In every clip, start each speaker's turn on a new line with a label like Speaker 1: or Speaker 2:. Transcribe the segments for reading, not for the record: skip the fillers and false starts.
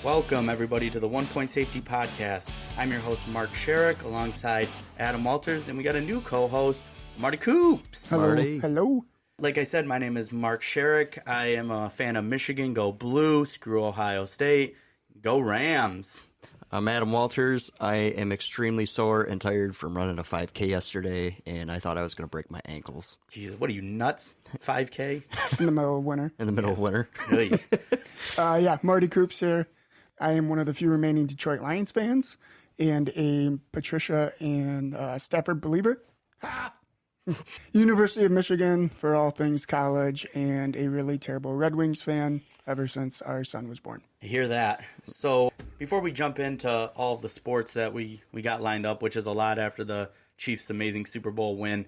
Speaker 1: Welcome, everybody, to the 1 Point Safety Podcast. I'm your host, Mark Sherrick, alongside Adam Walters, and we got a new co-host, Marty Coops.
Speaker 2: Hello.
Speaker 3: Marty.
Speaker 2: Hello.
Speaker 1: Like I said, my name is Mark Sherrick. I am a fan of Michigan. Go Blue. Screw Ohio State. Go Rams.
Speaker 3: I'm Adam Walters. I am extremely sore and tired from running a 5K yesterday, and I thought I was going to break my ankles.
Speaker 1: Jesus, what are you, nuts? 5K?
Speaker 2: In the middle of winter.
Speaker 3: In the middle of winter.
Speaker 1: Really?
Speaker 2: Marty Coops here. I am one of the few remaining Detroit Lions fans and a Patricia and Stafford believer. University of Michigan for all things college, and a really terrible Red Wings fan ever since our son was born.
Speaker 1: I hear that. So before we jump into all of the sports that we got lined up, which is a lot after the Chiefs' amazing Super Bowl win,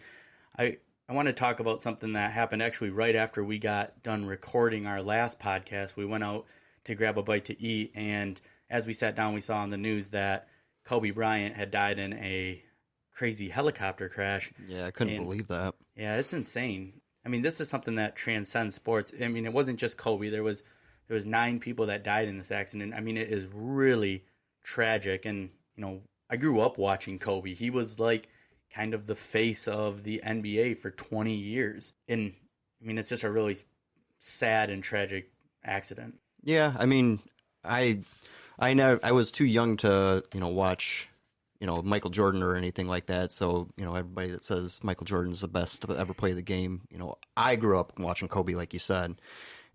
Speaker 1: I want to talk about something that happened actually right after we got done recording our last podcast. We went out to grab a bite to eat, and as we sat down, we saw on the news that Kobe Bryant had died in a crazy helicopter crash.
Speaker 3: Yeah, I couldn't believe that.
Speaker 1: Yeah, it's insane. I mean, this is something that transcends sports. I mean, it wasn't just Kobe. There was 9 people that died in this accident. I mean, it is really tragic. And, I grew up watching Kobe. He was like kind of the face of the NBA for 20 years. And, I mean, it's just a really sad and tragic accident.
Speaker 3: Yeah, I mean, I know I was too young to, watch, Michael Jordan or anything like that. So, everybody that says Michael Jordan's the best to ever play the game, I grew up watching Kobe, like you said.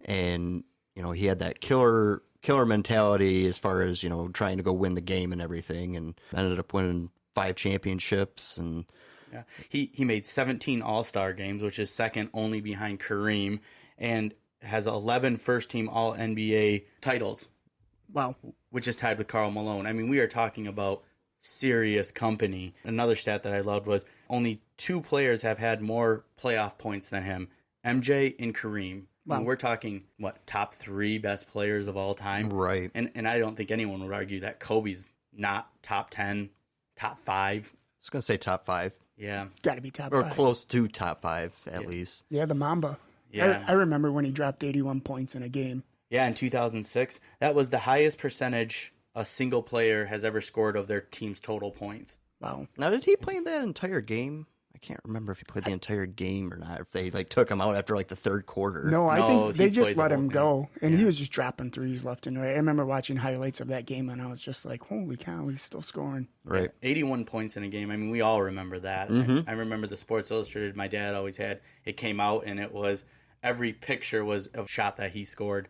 Speaker 3: And, he had that killer mentality as far as, trying to go win the game and everything, and ended up winning 5 championships. And
Speaker 1: yeah, he made 17 All-Star games, which is second only behind Kareem, and has 11 first-team All-NBA titles.
Speaker 2: Wow.
Speaker 1: Which is tied with Karl Malone. I mean, we are talking about serious company. Another stat that I loved was only 2 players have had more playoff points than him, MJ and Kareem.
Speaker 2: Wow.
Speaker 1: I mean, we're talking, top 3 best players of all time?
Speaker 3: right.
Speaker 1: And I don't think anyone would argue that Kobe's not top 10, top 5.
Speaker 3: I was going to say top 5.
Speaker 1: Yeah.
Speaker 2: Got to be top
Speaker 3: Or
Speaker 2: 5.
Speaker 3: close to top 5, at least.
Speaker 2: Yeah, the Mamba.
Speaker 1: Yeah.
Speaker 2: I remember when he dropped 81 points in a game.
Speaker 1: Yeah, in 2006. That was the highest percentage a single player has ever scored of their team's total points.
Speaker 2: Wow.
Speaker 3: Now, did he play that entire game? I can't remember if he played the entire game or not. If they took him out after the third quarter.
Speaker 2: No, I think
Speaker 1: he
Speaker 2: they just
Speaker 1: played the
Speaker 2: let
Speaker 1: whole
Speaker 2: him
Speaker 1: thing.
Speaker 2: go, and he was just dropping threes left and right. I remember watching highlights of that game, and I was just like, holy cow, he's still scoring.
Speaker 3: Right.
Speaker 1: 81 points in a game. I mean, we all remember that. I remember the Sports Illustrated my dad always had. It came out, and it was every picture was a shot that he scored.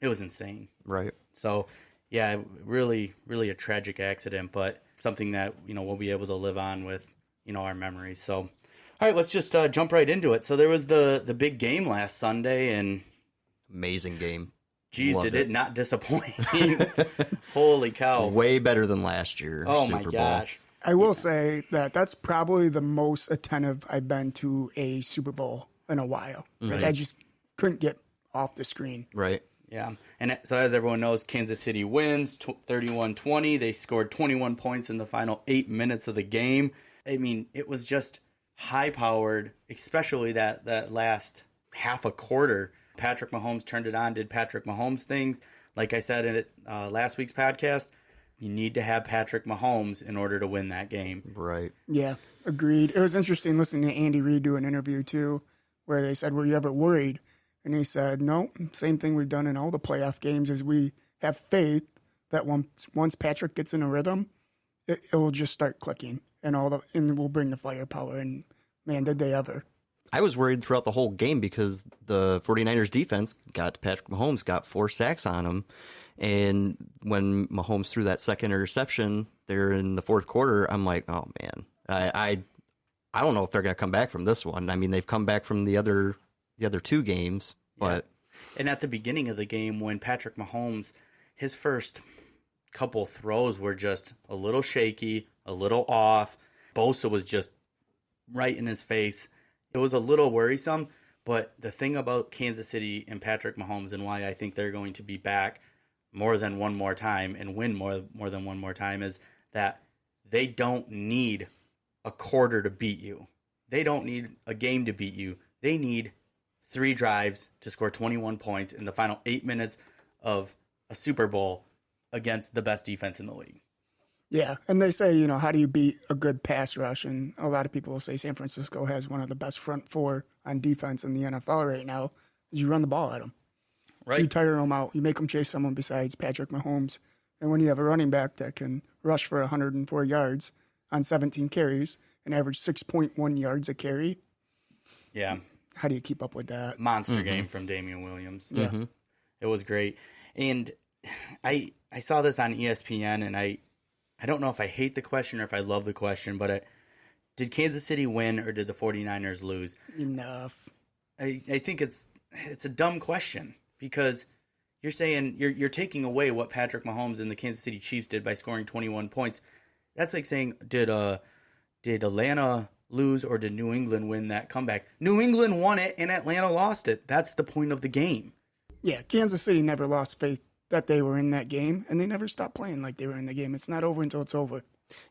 Speaker 1: It was insane.
Speaker 3: Right.
Speaker 1: So, yeah, really, really a tragic accident, but something that, we'll be able to live on with, our memories. So, all right, let's just jump right into it. So there was the big game last Sunday, and
Speaker 3: Amazing game.
Speaker 1: geez,
Speaker 3: Loved
Speaker 1: did it not disappoint? Holy cow.
Speaker 3: Way better than last year.
Speaker 1: Oh,
Speaker 3: Super
Speaker 1: my
Speaker 3: Bowl.
Speaker 1: gosh.
Speaker 2: I will say that that's probably the most attentive I've been to a Super Bowl in a while. Like, I just couldn't get off the screen.
Speaker 3: Right.
Speaker 1: Yeah, and so as everyone knows, Kansas City wins 31-20. They scored 21 points in the final 8 minutes of the game. I mean, it was just high-powered, especially that last half a quarter. Patrick Mahomes turned it on, did Patrick Mahomes things. Like I said in last week's podcast, you need to have Patrick Mahomes in order to win that game.
Speaker 3: Right.
Speaker 2: Yeah, agreed. It was interesting listening to Andy Reid do an interview, too, where they said, were you ever worried? And he said, no, same thing we've done in all the playoff games is we have faith that once Patrick gets in a rhythm, it will just start clicking and we'll bring the firepower. And, man, did they ever.
Speaker 3: I was worried throughout the whole game because the 49ers defense Patrick Mahomes got 4 sacks on him. And when Mahomes threw that second interception there in the fourth quarter, I'm like, oh, man, I don't know if they're going to come back from this one. I mean, they've come back from the other 2 games, but
Speaker 1: And at the beginning of the game, when Patrick Mahomes, his first couple throws were just a little shaky, a little off. Bosa was just right in his face. It was a little worrisome, but the thing about Kansas City and Patrick Mahomes and why I think they're going to be back more than one more time and win more than one more time is that they don't need a quarter to beat you. They don't need a game to beat you. They need 3 drives to score 21 points in the final 8 minutes of a Super Bowl against the best defense in the league.
Speaker 2: Yeah, and they say, how do you beat a good pass rush? And a lot of people will say San Francisco has one of the best front four on defense in the NFL right now. Is you run the ball at them.
Speaker 1: Right.
Speaker 2: You tire them out. You make them chase someone besides Patrick Mahomes. And when you have a running back that can rush for 104 yards on 17 carries and average 6.1 yards a carry,
Speaker 1: Yeah.
Speaker 2: how do you keep up with that?
Speaker 1: Monster game from Damian Williams.
Speaker 2: Yeah.
Speaker 1: It was great. And I saw this on ESPN, and I don't know if I hate the question or if I love the question, but did Kansas City win or did the 49ers lose?
Speaker 2: Enough.
Speaker 1: I think it's a dumb question because you're saying you're taking away what Patrick Mahomes and the Kansas City Chiefs did by scoring 21 points. That's like saying did Atlanta lose or did New England win that comeback? New England won it and Atlanta lost it. That's the point of the game.
Speaker 2: Yeah, Kansas City never lost faith that they were in that game, and they never stopped playing like they were in the game. It's not over until it's over.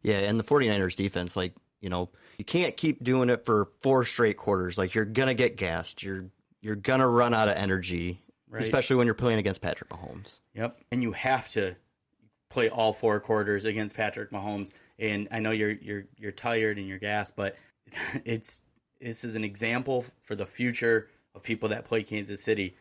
Speaker 3: Yeah, and the 49ers defense, you can't keep doing it for 4 straight quarters. Like, you're going to get gassed. You're going to run out of energy,
Speaker 1: Right.
Speaker 3: especially when you're playing against Patrick Mahomes.
Speaker 1: Yep. And you have to play all 4 quarters against Patrick Mahomes. And I know you're tired and you're gassed, but this is an example for the future of people that play Kansas City.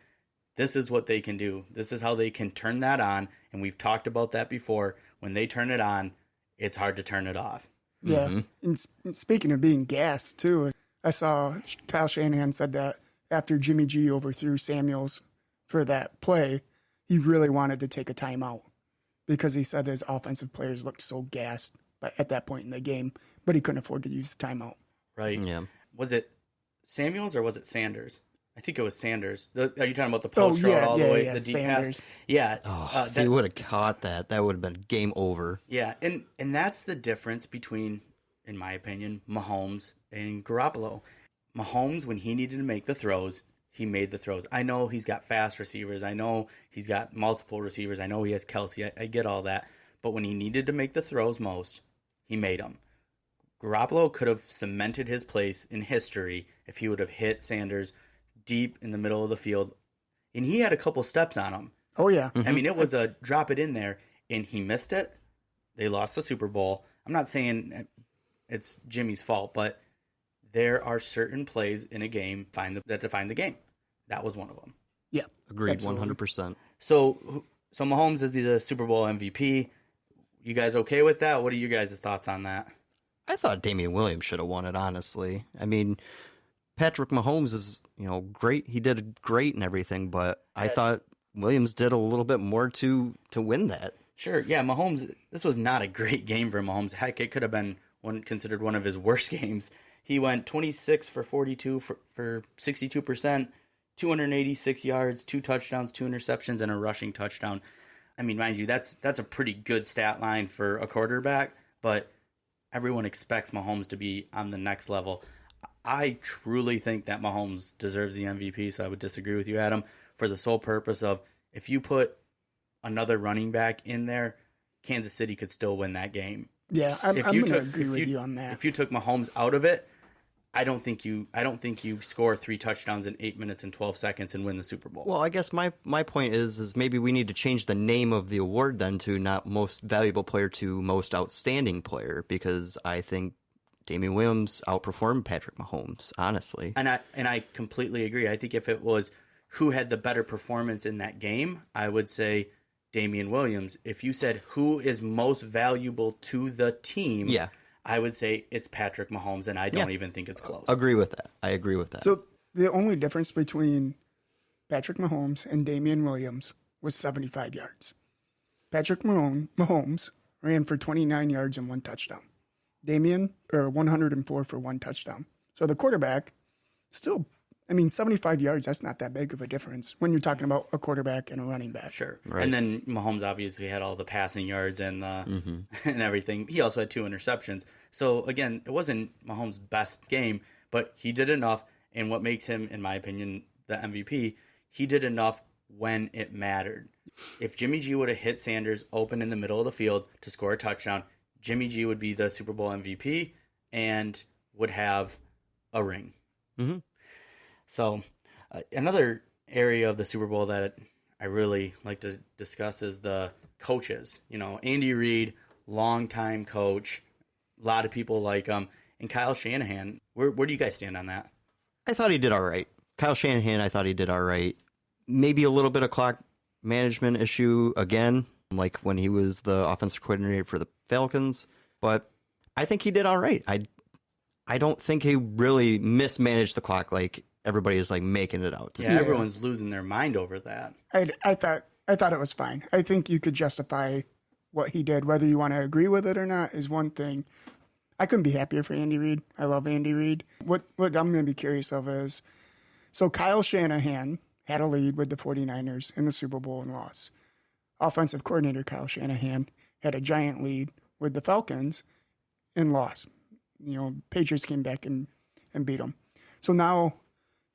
Speaker 1: This is what they can do. This is how they can turn that on. And we've talked about that before. When they turn it on, it's hard to turn it off.
Speaker 2: Yeah. And speaking of being gassed, too, I saw Kyle Shanahan said that after Jimmy G overthrew Samuels for that play, he really wanted to take a timeout because he said his offensive players looked so gassed at that point in the game, but he couldn't afford to use the timeout.
Speaker 1: Right.
Speaker 3: Yeah.
Speaker 1: Was it Samuels or was it Sanders? I think it was Sanders. Are you talking about the post route all the way, the deep
Speaker 2: Sanders.
Speaker 1: pass? Yeah.
Speaker 3: If he would have caught that would have been game over.
Speaker 1: Yeah, and that's the difference between, in my opinion, Mahomes and Garoppolo. Mahomes, when he needed to make the throws, he made the throws. I know he's got fast receivers. I know he's got multiple receivers. I know he has Kelsey. I get all that. But when he needed to make the throws most, he made them. Garoppolo could have cemented his place in history if he would have hit Sanders deep in the middle of the field. And he had a couple steps on him.
Speaker 2: Oh, yeah.
Speaker 1: I mean, it was a drop it in there, and he missed it. They lost the Super Bowl. I'm not saying it's Jimmy's fault, but there are certain plays in a game that define the game. That was one of them.
Speaker 2: Yeah.
Speaker 3: Agreed,
Speaker 2: Absolutely.
Speaker 3: 100%.
Speaker 1: So Mahomes is the Super Bowl MVP. You guys okay with that? What are you guys' thoughts on that?
Speaker 3: I thought Damian Williams should have won it, honestly. I mean, Patrick Mahomes is, great. He did great and everything, but I thought Williams did a little bit more to win that.
Speaker 1: Sure, yeah, Mahomes, this was not a great game for Mahomes. Heck, it could have been considered one of his worst games. He went 26 for 42 for 62%, 286 yards, 2 touchdowns, 2 interceptions, and a rushing touchdown. I mean, mind you, that's a pretty good stat line for a quarterback, but everyone expects Mahomes to be on the next level. I truly think that Mahomes deserves the MVP, so I would disagree with you, Adam, for the sole purpose of if you put another running back in there, Kansas City could still win that game.
Speaker 2: Yeah, I'm going to agree with you on that.
Speaker 1: If you took Mahomes out of it, I don't think you score 3 touchdowns in 8 minutes and 12 seconds and win the Super Bowl.
Speaker 3: Well, I guess my point is maybe we need to change the name of the award then to not most valuable player to most outstanding player, because I think Damian Williams outperformed Patrick Mahomes, honestly.
Speaker 1: And I completely agree. I think if it was who had the better performance in that game, I would say Damian Williams. If you said who is most valuable to the team,
Speaker 3: Yeah.
Speaker 1: I would say it's Patrick Mahomes, and I don't even think it's close.
Speaker 3: Agree with that. I agree with that.
Speaker 2: So the only difference between Patrick Mahomes and Damian Williams was 75 yards. Patrick Mahomes ran for 29 yards and 1 touchdown. Damian, 104 for 1 touchdown. So the quarterback still, 75 yards, that's not that big of a difference when you're talking about a quarterback and a running back.
Speaker 1: Sure.
Speaker 3: Right.
Speaker 1: And then Mahomes obviously had all the passing yards and and everything. He also had 2 interceptions. So again, it wasn't Mahomes' best game, but he did enough. And what makes him, in my opinion, the MVP, he did enough when it mattered. If Jimmy G would have hit Sanders open in the middle of the field to score a touchdown, Jimmy G would be the Super Bowl MVP and would have a ring.
Speaker 3: Mm-hmm.
Speaker 1: So another area of the Super Bowl that I really like to discuss is the coaches. Andy Reid, longtime coach. A lot of people like him. And Kyle Shanahan, where do you guys stand on that?
Speaker 3: I thought he did all right. Kyle Shanahan, I thought he did all right. Maybe a little bit of clock management issue again, like when he was the offensive coordinator for the Falcons. But I think he did all right. I don't think he really mismanaged the clock like everybody is like making it out to
Speaker 1: Yeah,
Speaker 3: say.
Speaker 1: everyone's losing their mind over that.
Speaker 2: I thought it was fine. I think you could justify what he did. Whether you want to agree with it or not is one thing. I couldn't be happier for Andy Reid. I love Andy Reid. What I'm going to be curious of is, so Kyle Shanahan had a lead with the 49ers in the Super Bowl and lost. Offensive coordinator Kyle Shanahan had a giant lead with the Falcons and lost. Patriots came back and beat them. So now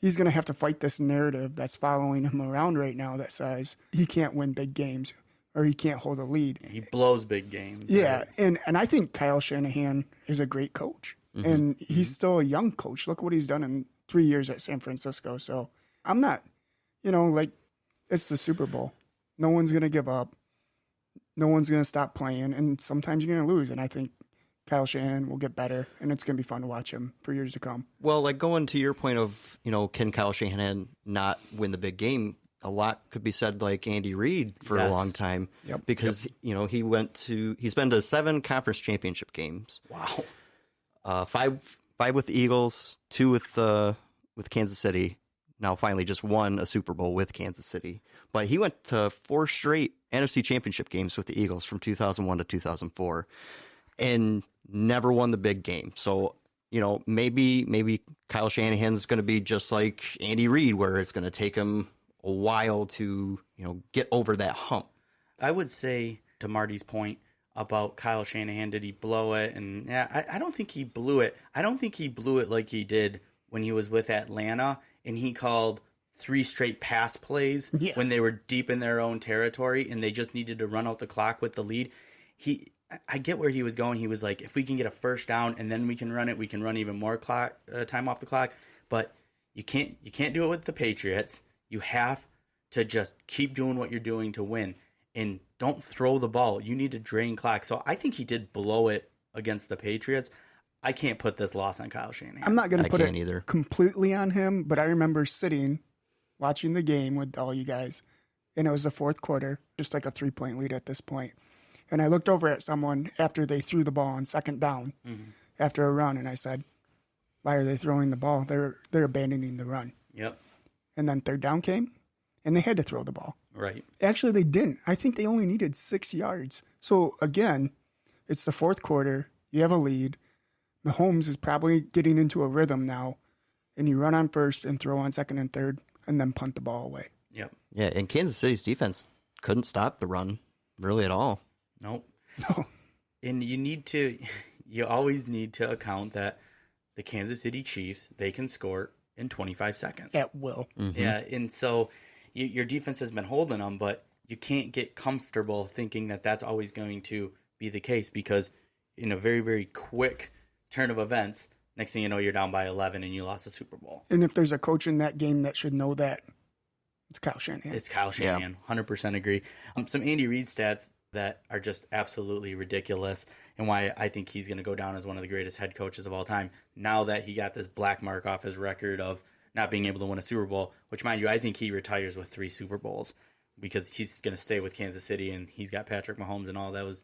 Speaker 2: he's going to have to fight this narrative that's following him around right now that says he can't win big games or he can't hold a lead.
Speaker 1: He blows big games.
Speaker 2: Yeah, and I think Kyle Shanahan is a great coach. Mm-hmm. And he's still a young coach. Look what he's done in 3 years at San Francisco. So I'm not, it's the Super Bowl. No one's going to give up. No one's going to stop playing. And sometimes you're going to lose. And I think Kyle Shanahan will get better. And it's going to be fun to watch him for years to come.
Speaker 3: Well, like going to your point of, can Kyle Shanahan not win the big game? A lot could be said like Andy Reid for a long time.
Speaker 2: Yep.
Speaker 3: Because, he's been to 7 conference championship games.
Speaker 1: Wow.
Speaker 3: 5 with the Eagles, 2 with Kansas City. Now finally just won a Super Bowl with Kansas City. But he went to 4 straight NFC championship games with the Eagles from 2001 to 2004 and never won the big game. So, maybe Kyle Shanahan's going to be just like Andy Reid, where it's going to take him a while to, get over that hump.
Speaker 1: I would say, to Marty's point about Kyle Shanahan, did he blow it? And yeah, I don't think he blew it. I don't think he blew it like he did when he was with Atlanta and he called 3 straight pass plays when they were deep in their own territory and they just needed to run out the clock with the lead. I get where he was going. He was like, if we can get a first down and then we can run it, we can run even more time off the clock. But you can't do it with the Patriots. You have to just keep doing what you're doing to win. And don't throw the ball. You need to drain clock. So I think he did blow it against the Patriots. I can't put this loss on Kyle Shanahan.
Speaker 2: I'm not going to put it
Speaker 3: either
Speaker 2: completely on him, but I remember sitting, watching the game with all you guys, and it was the fourth quarter, just like a 3-point lead at this point. And I looked over at someone after they threw the ball on second down after a run, and I said, why are they throwing the ball? They're abandoning the run.
Speaker 1: Yep.
Speaker 2: And then third down came, and they had to throw the ball.
Speaker 1: Right.
Speaker 2: Actually, they didn't. I think they only needed 6 yards. So, again, it's the fourth quarter. You have a lead. Mahomes is probably getting into a rhythm now, and you run on first and throw on second and third and then punt the ball away.
Speaker 1: Yep.
Speaker 3: Yeah, and Kansas City's defense couldn't stop the run really at all.
Speaker 1: Nope.
Speaker 2: No.
Speaker 1: And you always need to account that the Kansas City Chiefs, they can score in 25 seconds.
Speaker 2: At will.
Speaker 3: Mm-hmm.
Speaker 1: Yeah, and so your defense has been holding them, but you can't get comfortable thinking that that's always going to be the case because in a very, very quick turn of events, next thing you know, you're down by 11 and you lost the Super Bowl.
Speaker 2: And if there's a coach in that game that should know that, it's Kyle Shanahan.
Speaker 1: It's Kyle Shanahan, 100% agree. Some Andy Reid stats that are just absolutely ridiculous and why I think he's going to go down as one of the greatest head coaches of all time now that he got this black mark off his record of not being able to win a Super Bowl, which, mind you, I think he retires with 3 Super Bowls because he's going to stay with Kansas City and he's got Patrick Mahomes and all those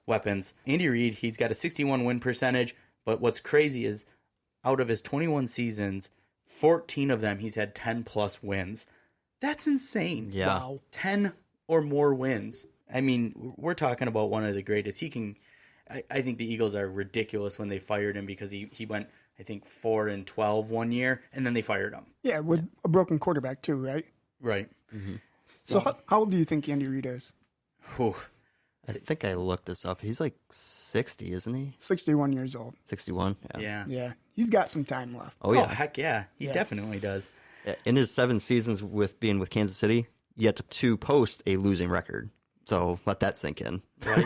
Speaker 1: weapons. Andy Reid, he's got a 61 win percentage, but what's crazy is out of his 21 seasons, 14 of them he's had 10-plus wins. That's insane.
Speaker 3: Yeah.
Speaker 2: Wow.
Speaker 1: 10 or more wins. I mean, we're talking about one of the greatest. I think the Eagles are ridiculous when they fired him because he went, I think, 4-12 one year, and then they fired him.
Speaker 2: Yeah, with a broken quarterback too, right?
Speaker 1: Right.
Speaker 3: Mm-hmm.
Speaker 2: So how old do you think Andy Reid is?
Speaker 1: Whew.
Speaker 3: I think I looked this up. He's like 60, isn't he?
Speaker 2: 61 years old.
Speaker 3: 61?
Speaker 1: Yeah.
Speaker 2: Yeah, he's got some time left.
Speaker 3: Oh, yeah.
Speaker 1: Heck yeah. He definitely does.
Speaker 3: In his 7 seasons with being with Kansas City, yet to post a losing record. So let that sink in.
Speaker 1: Right?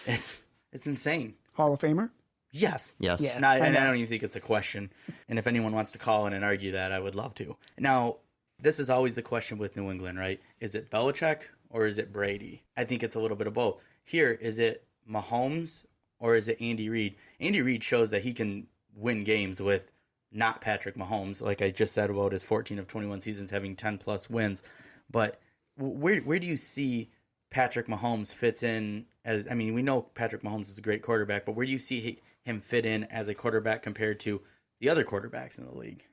Speaker 1: It's insane.
Speaker 2: Hall of Famer?
Speaker 1: Yes.
Speaker 3: Yes.
Speaker 2: Yeah.
Speaker 1: And I don't even think it's a question. And if anyone wants to call in and argue that, I would love to. Now, this is always the question with New England, right? Is it Belichick or is it Brady? I think it's a little bit of both. Here, is it Mahomes or is it Andy Reid? Andy Reid shows that he can win games with not Patrick Mahomes, like I just said about his 14 of 21 seasons having 10-plus wins. But where do you see Patrick Mahomes fits in as, I mean, we know Patrick Mahomes is a great quarterback, but where do you see him fit in as a quarterback compared to the other quarterbacks in the league?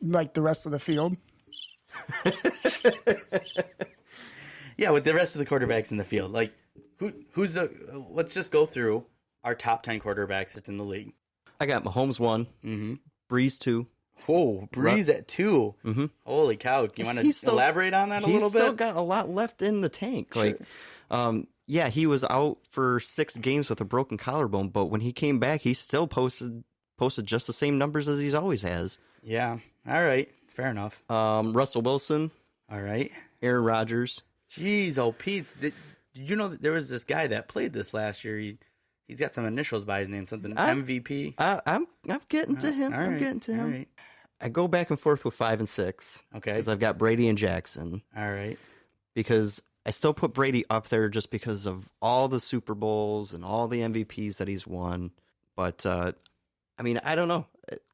Speaker 2: Like the rest of the field?
Speaker 1: Yeah, with the rest of the quarterbacks in the field. Like, let's just go through our top 10 quarterbacks that's in the league.
Speaker 3: I got Mahomes 1, Breeze 2.
Speaker 1: Whoa, Breeze at 2. Mm-hmm. Holy cow. You want to elaborate on that a little bit?
Speaker 3: He's still got a lot left in the tank.
Speaker 1: Sure.
Speaker 3: Like, yeah, he was out for 6 games with a broken collarbone, but when he came back, he still posted just the same numbers as he's always has.
Speaker 1: Yeah. All right. Fair enough.
Speaker 3: Russell Wilson.
Speaker 1: All right. Aaron
Speaker 3: Rodgers.
Speaker 1: Jeez, Pete's. Did you know that there was this guy that played this last year? He's got some initials by his name, something MVP.
Speaker 3: I'm getting to him.
Speaker 1: Right.
Speaker 3: I'm getting to him.
Speaker 1: Right.
Speaker 3: I go back and forth with 5 and 6.
Speaker 1: Okay.
Speaker 3: Because I've got Brady and Jackson.
Speaker 1: All right.
Speaker 3: Because I still put Brady up there just because of all the Super Bowls and all the MVPs that he's won. But, I mean, I don't know.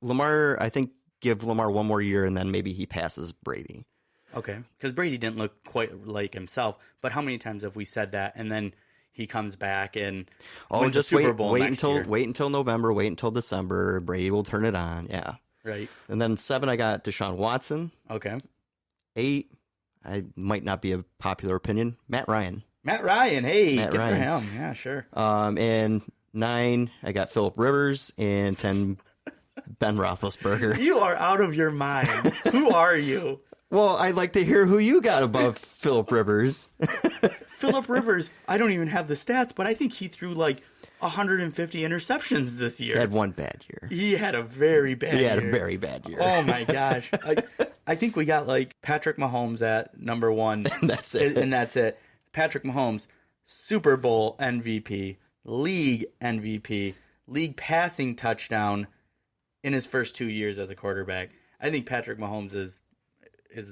Speaker 3: Lamar, I think give Lamar one more year and then maybe he passes Brady.
Speaker 1: Okay. Because Brady didn't look quite like himself. But how many times have we said that? And then he comes back and wins
Speaker 3: just
Speaker 1: the Super Bowl next year.
Speaker 3: Wait until November. Wait until December. Brady will turn it on. Yeah.
Speaker 1: Right.
Speaker 3: And then 7, I got Deshaun Watson.
Speaker 1: Okay.
Speaker 3: 8, I might not be a popular opinion, Matt Ryan.
Speaker 1: Matt Ryan. Hey,
Speaker 3: Matt
Speaker 1: good
Speaker 3: Ryan.
Speaker 1: for him. Yeah, sure.
Speaker 3: And 9, I got Phillip Rivers. And 10, Ben Roethlisberger.
Speaker 1: You are out of your mind. Who are you?
Speaker 3: Well, I'd like to hear who you got above Phillip Rivers.
Speaker 1: Phillip Rivers, I don't even have the stats, but I think he threw like 150 interceptions this year.
Speaker 3: He had one bad year.
Speaker 1: He had a very bad year.
Speaker 3: He had a very bad year.
Speaker 1: Oh, my gosh. I think we got like Patrick Mahomes at number 1.
Speaker 3: And that's it.
Speaker 1: And that's it. Patrick Mahomes, Super Bowl MVP, league MVP, league passing touchdown in his first 2 years as a quarterback. I think Patrick Mahomes is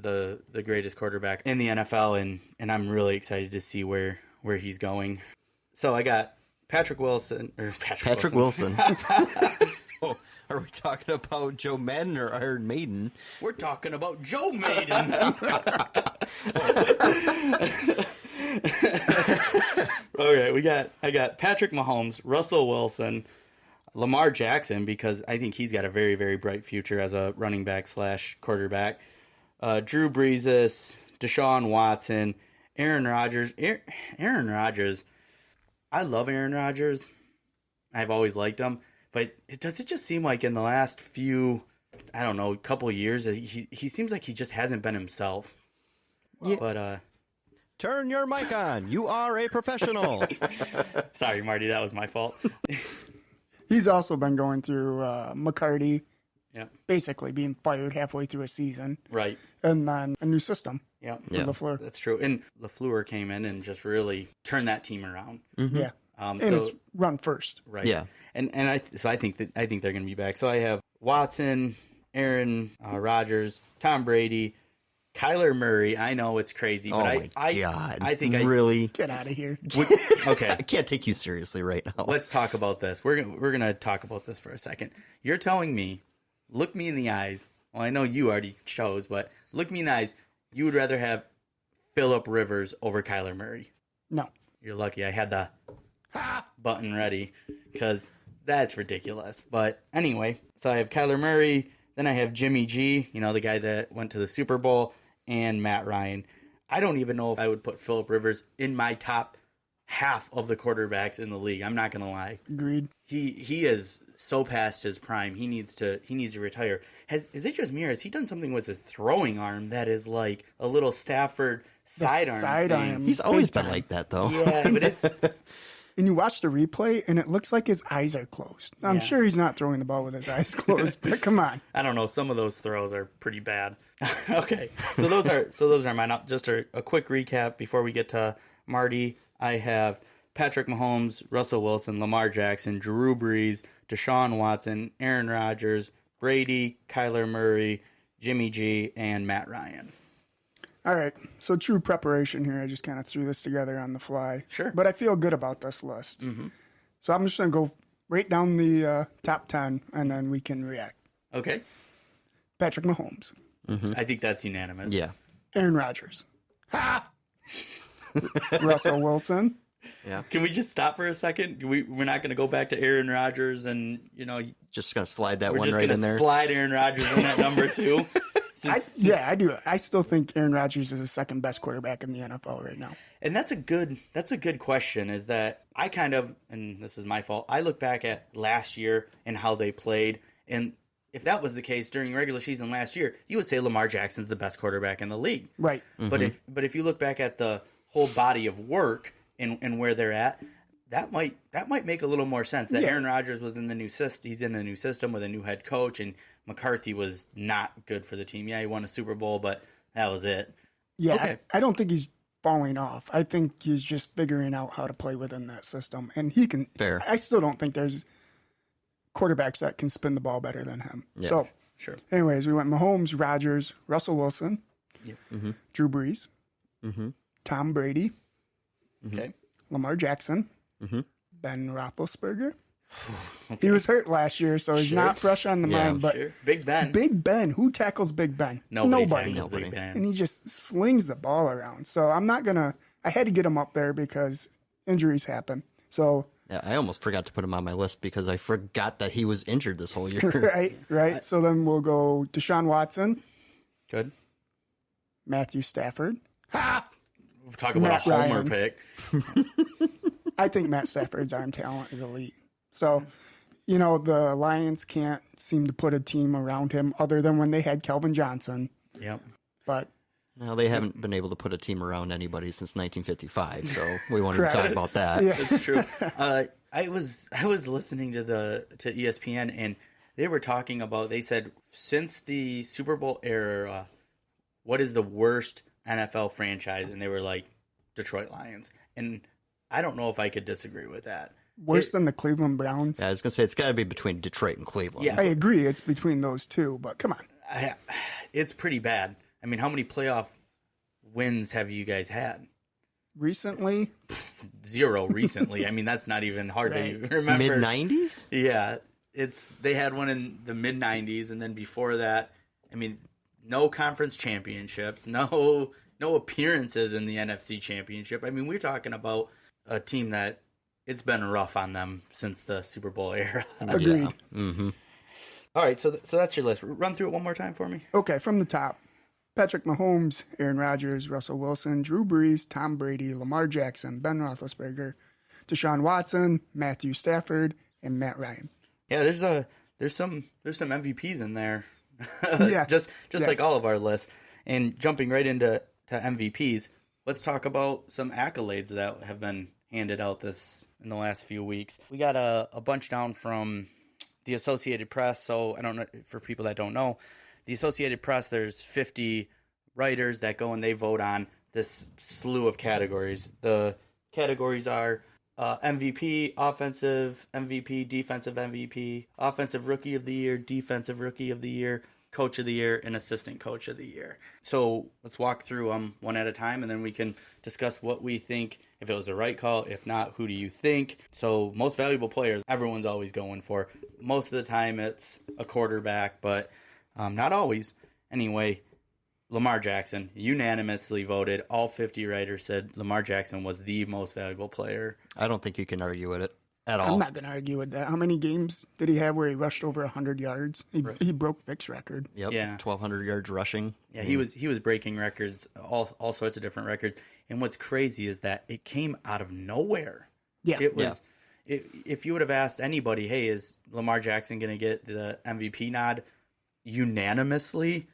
Speaker 1: the greatest quarterback in the NFL, and I'm really excited to see where he's going. So I got Patrick Wilson.
Speaker 3: Oh, are we talking about Joe Madden or Iron Maiden?
Speaker 1: We're talking about Joe Maiden. Okay, I got Patrick Mahomes, Russell Wilson, Lamar Jackson, because I think he's got a very, very bright future as a running back / quarterback. Drew Brees, Deshaun Watson, Aaron Rodgers. Aaron Rodgers, I love Aaron Rodgers. I've always liked him. But does it just seem like in the last few, I don't know, couple of years, he seems like he just hasn't been himself.
Speaker 3: Yeah.
Speaker 1: But
Speaker 3: turn your mic on. You are a professional.
Speaker 1: Sorry, Marty, that was my fault.
Speaker 2: He's also been going through McCarty,
Speaker 1: basically
Speaker 2: being fired halfway through a season.
Speaker 1: Right.
Speaker 2: And then a new system.
Speaker 1: Yeah.
Speaker 2: LaFleur.
Speaker 1: That's true. And LaFleur came in and just really turned that team around.
Speaker 2: Mm-hmm. Yeah. And it's run first.
Speaker 1: Right.
Speaker 3: Yeah.
Speaker 1: And I think they're going to be back. So I have Watson, Aaron Rodgers, Tom Brady, Kyler Murray. I know it's crazy, but I think
Speaker 3: really
Speaker 2: get out of here.
Speaker 1: Okay.
Speaker 3: I can't take you seriously right now.
Speaker 1: Let's talk about this. We're gonna talk about this for a second. You're telling me, look me in the eyes. Well, I know you already chose, but look me in the eyes. You would rather have Phillip Rivers over Kyler Murray?
Speaker 2: No.
Speaker 1: You're lucky. I had the button ready because that's ridiculous. But anyway, so I have Kyler Murray. Then I have Jimmy G, the guy that went to the Super Bowl, and Matt Ryan. I don't even know if I would put Phillip Rivers in my top half of the quarterbacks in the league. I'm not going to lie.
Speaker 2: Agreed.
Speaker 1: He is so past his prime. He needs to retire. Is it just me, or has he done something with his throwing arm that is like a little Stafford sidearm?
Speaker 3: He's always been like that, though.
Speaker 1: Yeah, but it's...
Speaker 2: And you watch the replay, and it looks like his eyes are closed. I'm sure he's not throwing the ball with his eyes closed, but come on.
Speaker 1: I don't know. Some of those throws are pretty bad. Okay, so those are mine. Just a quick recap before we get to Marty. I have Patrick Mahomes, Russell Wilson, Lamar Jackson, Drew Brees, Deshaun Watson, Aaron Rodgers, Brady, Kyler Murray, Jimmy G, and Matt Ryan.
Speaker 2: All right. So true preparation here. I just kind of threw this together on the fly.
Speaker 1: Sure.
Speaker 2: But I feel good about this list. Mm-hmm. So I'm just going to go right down the top 10, and then we can react.
Speaker 1: Okay.
Speaker 2: Patrick Mahomes.
Speaker 1: I think that's unanimous.
Speaker 3: Yeah.
Speaker 2: Aaron Rodgers. Russell Wilson.
Speaker 3: Yeah.
Speaker 1: Can we just stop for a second? We're not going to go back to Aaron Rodgers and,
Speaker 3: Just going to slide that
Speaker 1: we're
Speaker 3: one
Speaker 1: just
Speaker 3: right
Speaker 1: going
Speaker 3: in there.
Speaker 1: to slide Aaron Rodgers in at number 2.
Speaker 2: I do. I still think Aaron Rodgers is the second best quarterback in the NFL right now.
Speaker 1: And that's a good question, is that I kind of, and this is my fault, I look back at last year and how they played, and if that was the case during regular season last year, you would say Lamar Jackson's the best quarterback in the league.
Speaker 2: Right.
Speaker 1: Mm-hmm. But if you look back at the whole body of work and where they're at, that might make a little more sense. That Aaron Rodgers was in the new system. He's in the new system with a new head coach, and McCarthy was not good for the team. Yeah, he won a Super Bowl, but that was it.
Speaker 2: Yeah,
Speaker 1: Okay.
Speaker 2: I don't think he's falling off. I think he's just figuring out how to play within that system, and he can.
Speaker 3: Fair.
Speaker 2: I still don't think there's quarterbacks that can spin the ball better than him.
Speaker 3: Yeah.
Speaker 2: So,
Speaker 1: Sure.
Speaker 2: anyways, we went Mahomes, Rodgers, Russell Wilson,
Speaker 1: Yep.
Speaker 2: Drew Brees,
Speaker 3: Mm-hmm.
Speaker 2: Tom Brady,
Speaker 1: Okay.
Speaker 2: Lamar Jackson,
Speaker 3: Mm-hmm.
Speaker 2: Ben Roethlisberger. He was hurt last year, so he's
Speaker 1: Sure.
Speaker 2: not fresh on the
Speaker 3: Yeah.
Speaker 2: mind. But
Speaker 1: Sure. Big Ben.
Speaker 2: Big Ben, who tackles Big Ben?
Speaker 1: Nobody tackles Big Ben.
Speaker 2: And he just slings the ball around. So I'm not going to – I had to get him up there because injuries happen. So,
Speaker 3: Yeah, I almost forgot to put him on my list because I forgot that he was injured this whole year.
Speaker 2: right. So then we'll go Deshaun Watson,
Speaker 1: Good.
Speaker 2: Matthew Stafford.
Speaker 1: We'll talk about
Speaker 2: Matt
Speaker 1: a homer
Speaker 2: Ryan.
Speaker 1: pick.
Speaker 2: I think Matt Stafford's arm talent is elite. So, the Lions can't seem to put a team around him other than when they had Kelvin Johnson.
Speaker 1: Yep.
Speaker 2: But
Speaker 3: No, they haven't been able to put a team around anybody since 1955, so we won't even
Speaker 2: Correct.
Speaker 3: talk about that.
Speaker 2: yeah,
Speaker 1: It's true. I was listening to ESPN, and they were talking about, they said, since the Super Bowl era, what is the worst NFL franchise? And they were like, Detroit Lions. And I don't know if I could disagree with that.
Speaker 2: worse than the Cleveland Browns.
Speaker 3: Yeah, I was going to say, it's got to be between Detroit and Cleveland.
Speaker 1: Yeah.
Speaker 2: I agree. It's between those two, but come on.
Speaker 1: It's pretty bad. I mean, how many playoff wins have you guys had?
Speaker 2: Recently,
Speaker 1: 0 recently. I mean, that's not even hard to remember.
Speaker 3: Mid-90s?
Speaker 1: Yeah, they had one in the mid '90s, and then before that, I mean, no conference championships, no appearances in the NFC Championship. I mean, we're talking about a team that it's been rough on them since the Super Bowl era.
Speaker 2: agreed.
Speaker 3: Yeah. Mm-hmm.
Speaker 1: All right, so that's your list. Run through it one more time for me.
Speaker 2: Okay, from the top. Patrick Mahomes, Aaron Rodgers, Russell Wilson, Drew Brees, Tom Brady, Lamar Jackson, Ben Roethlisberger, Deshaun Watson, Matthew Stafford, and Matt Ryan.
Speaker 1: Yeah, there's some MVPs in there.
Speaker 2: Yeah.
Speaker 1: just like all of our lists. And jumping right into MVPs, let's talk about some accolades that have been handed out in the last few weeks. We got a bunch down from the Associated Press. So I don't know, for people that don't know, the Associated Press, there's 50 writers that go and they vote on this slew of categories. The categories are MVP, offensive MVP, defensive MVP, offensive rookie of the year, defensive rookie of the year, coach of the year, and assistant coach of the year. So let's walk through them one at a time, and then we can discuss what we think, if it was the right call. If not, who do you think? So most valuable player, everyone's always going for. Most of the time it's a quarterback, but not always. Anyway, Lamar Jackson, unanimously voted. All 50 writers said Lamar Jackson was the most valuable player.
Speaker 3: I don't think you can argue with it at all.
Speaker 2: I'm not going to argue with that. How many games did he have where he rushed over 100 yards? He broke Vic's record.
Speaker 3: Yep.
Speaker 1: Yeah.
Speaker 3: 1,200 yards rushing.
Speaker 1: Yeah, he was breaking records, all sorts of different records. And what's crazy is that it came out of nowhere.
Speaker 2: Yeah.
Speaker 1: It was. If you would have asked anybody, hey, is Lamar Jackson going to get the MVP nod unanimously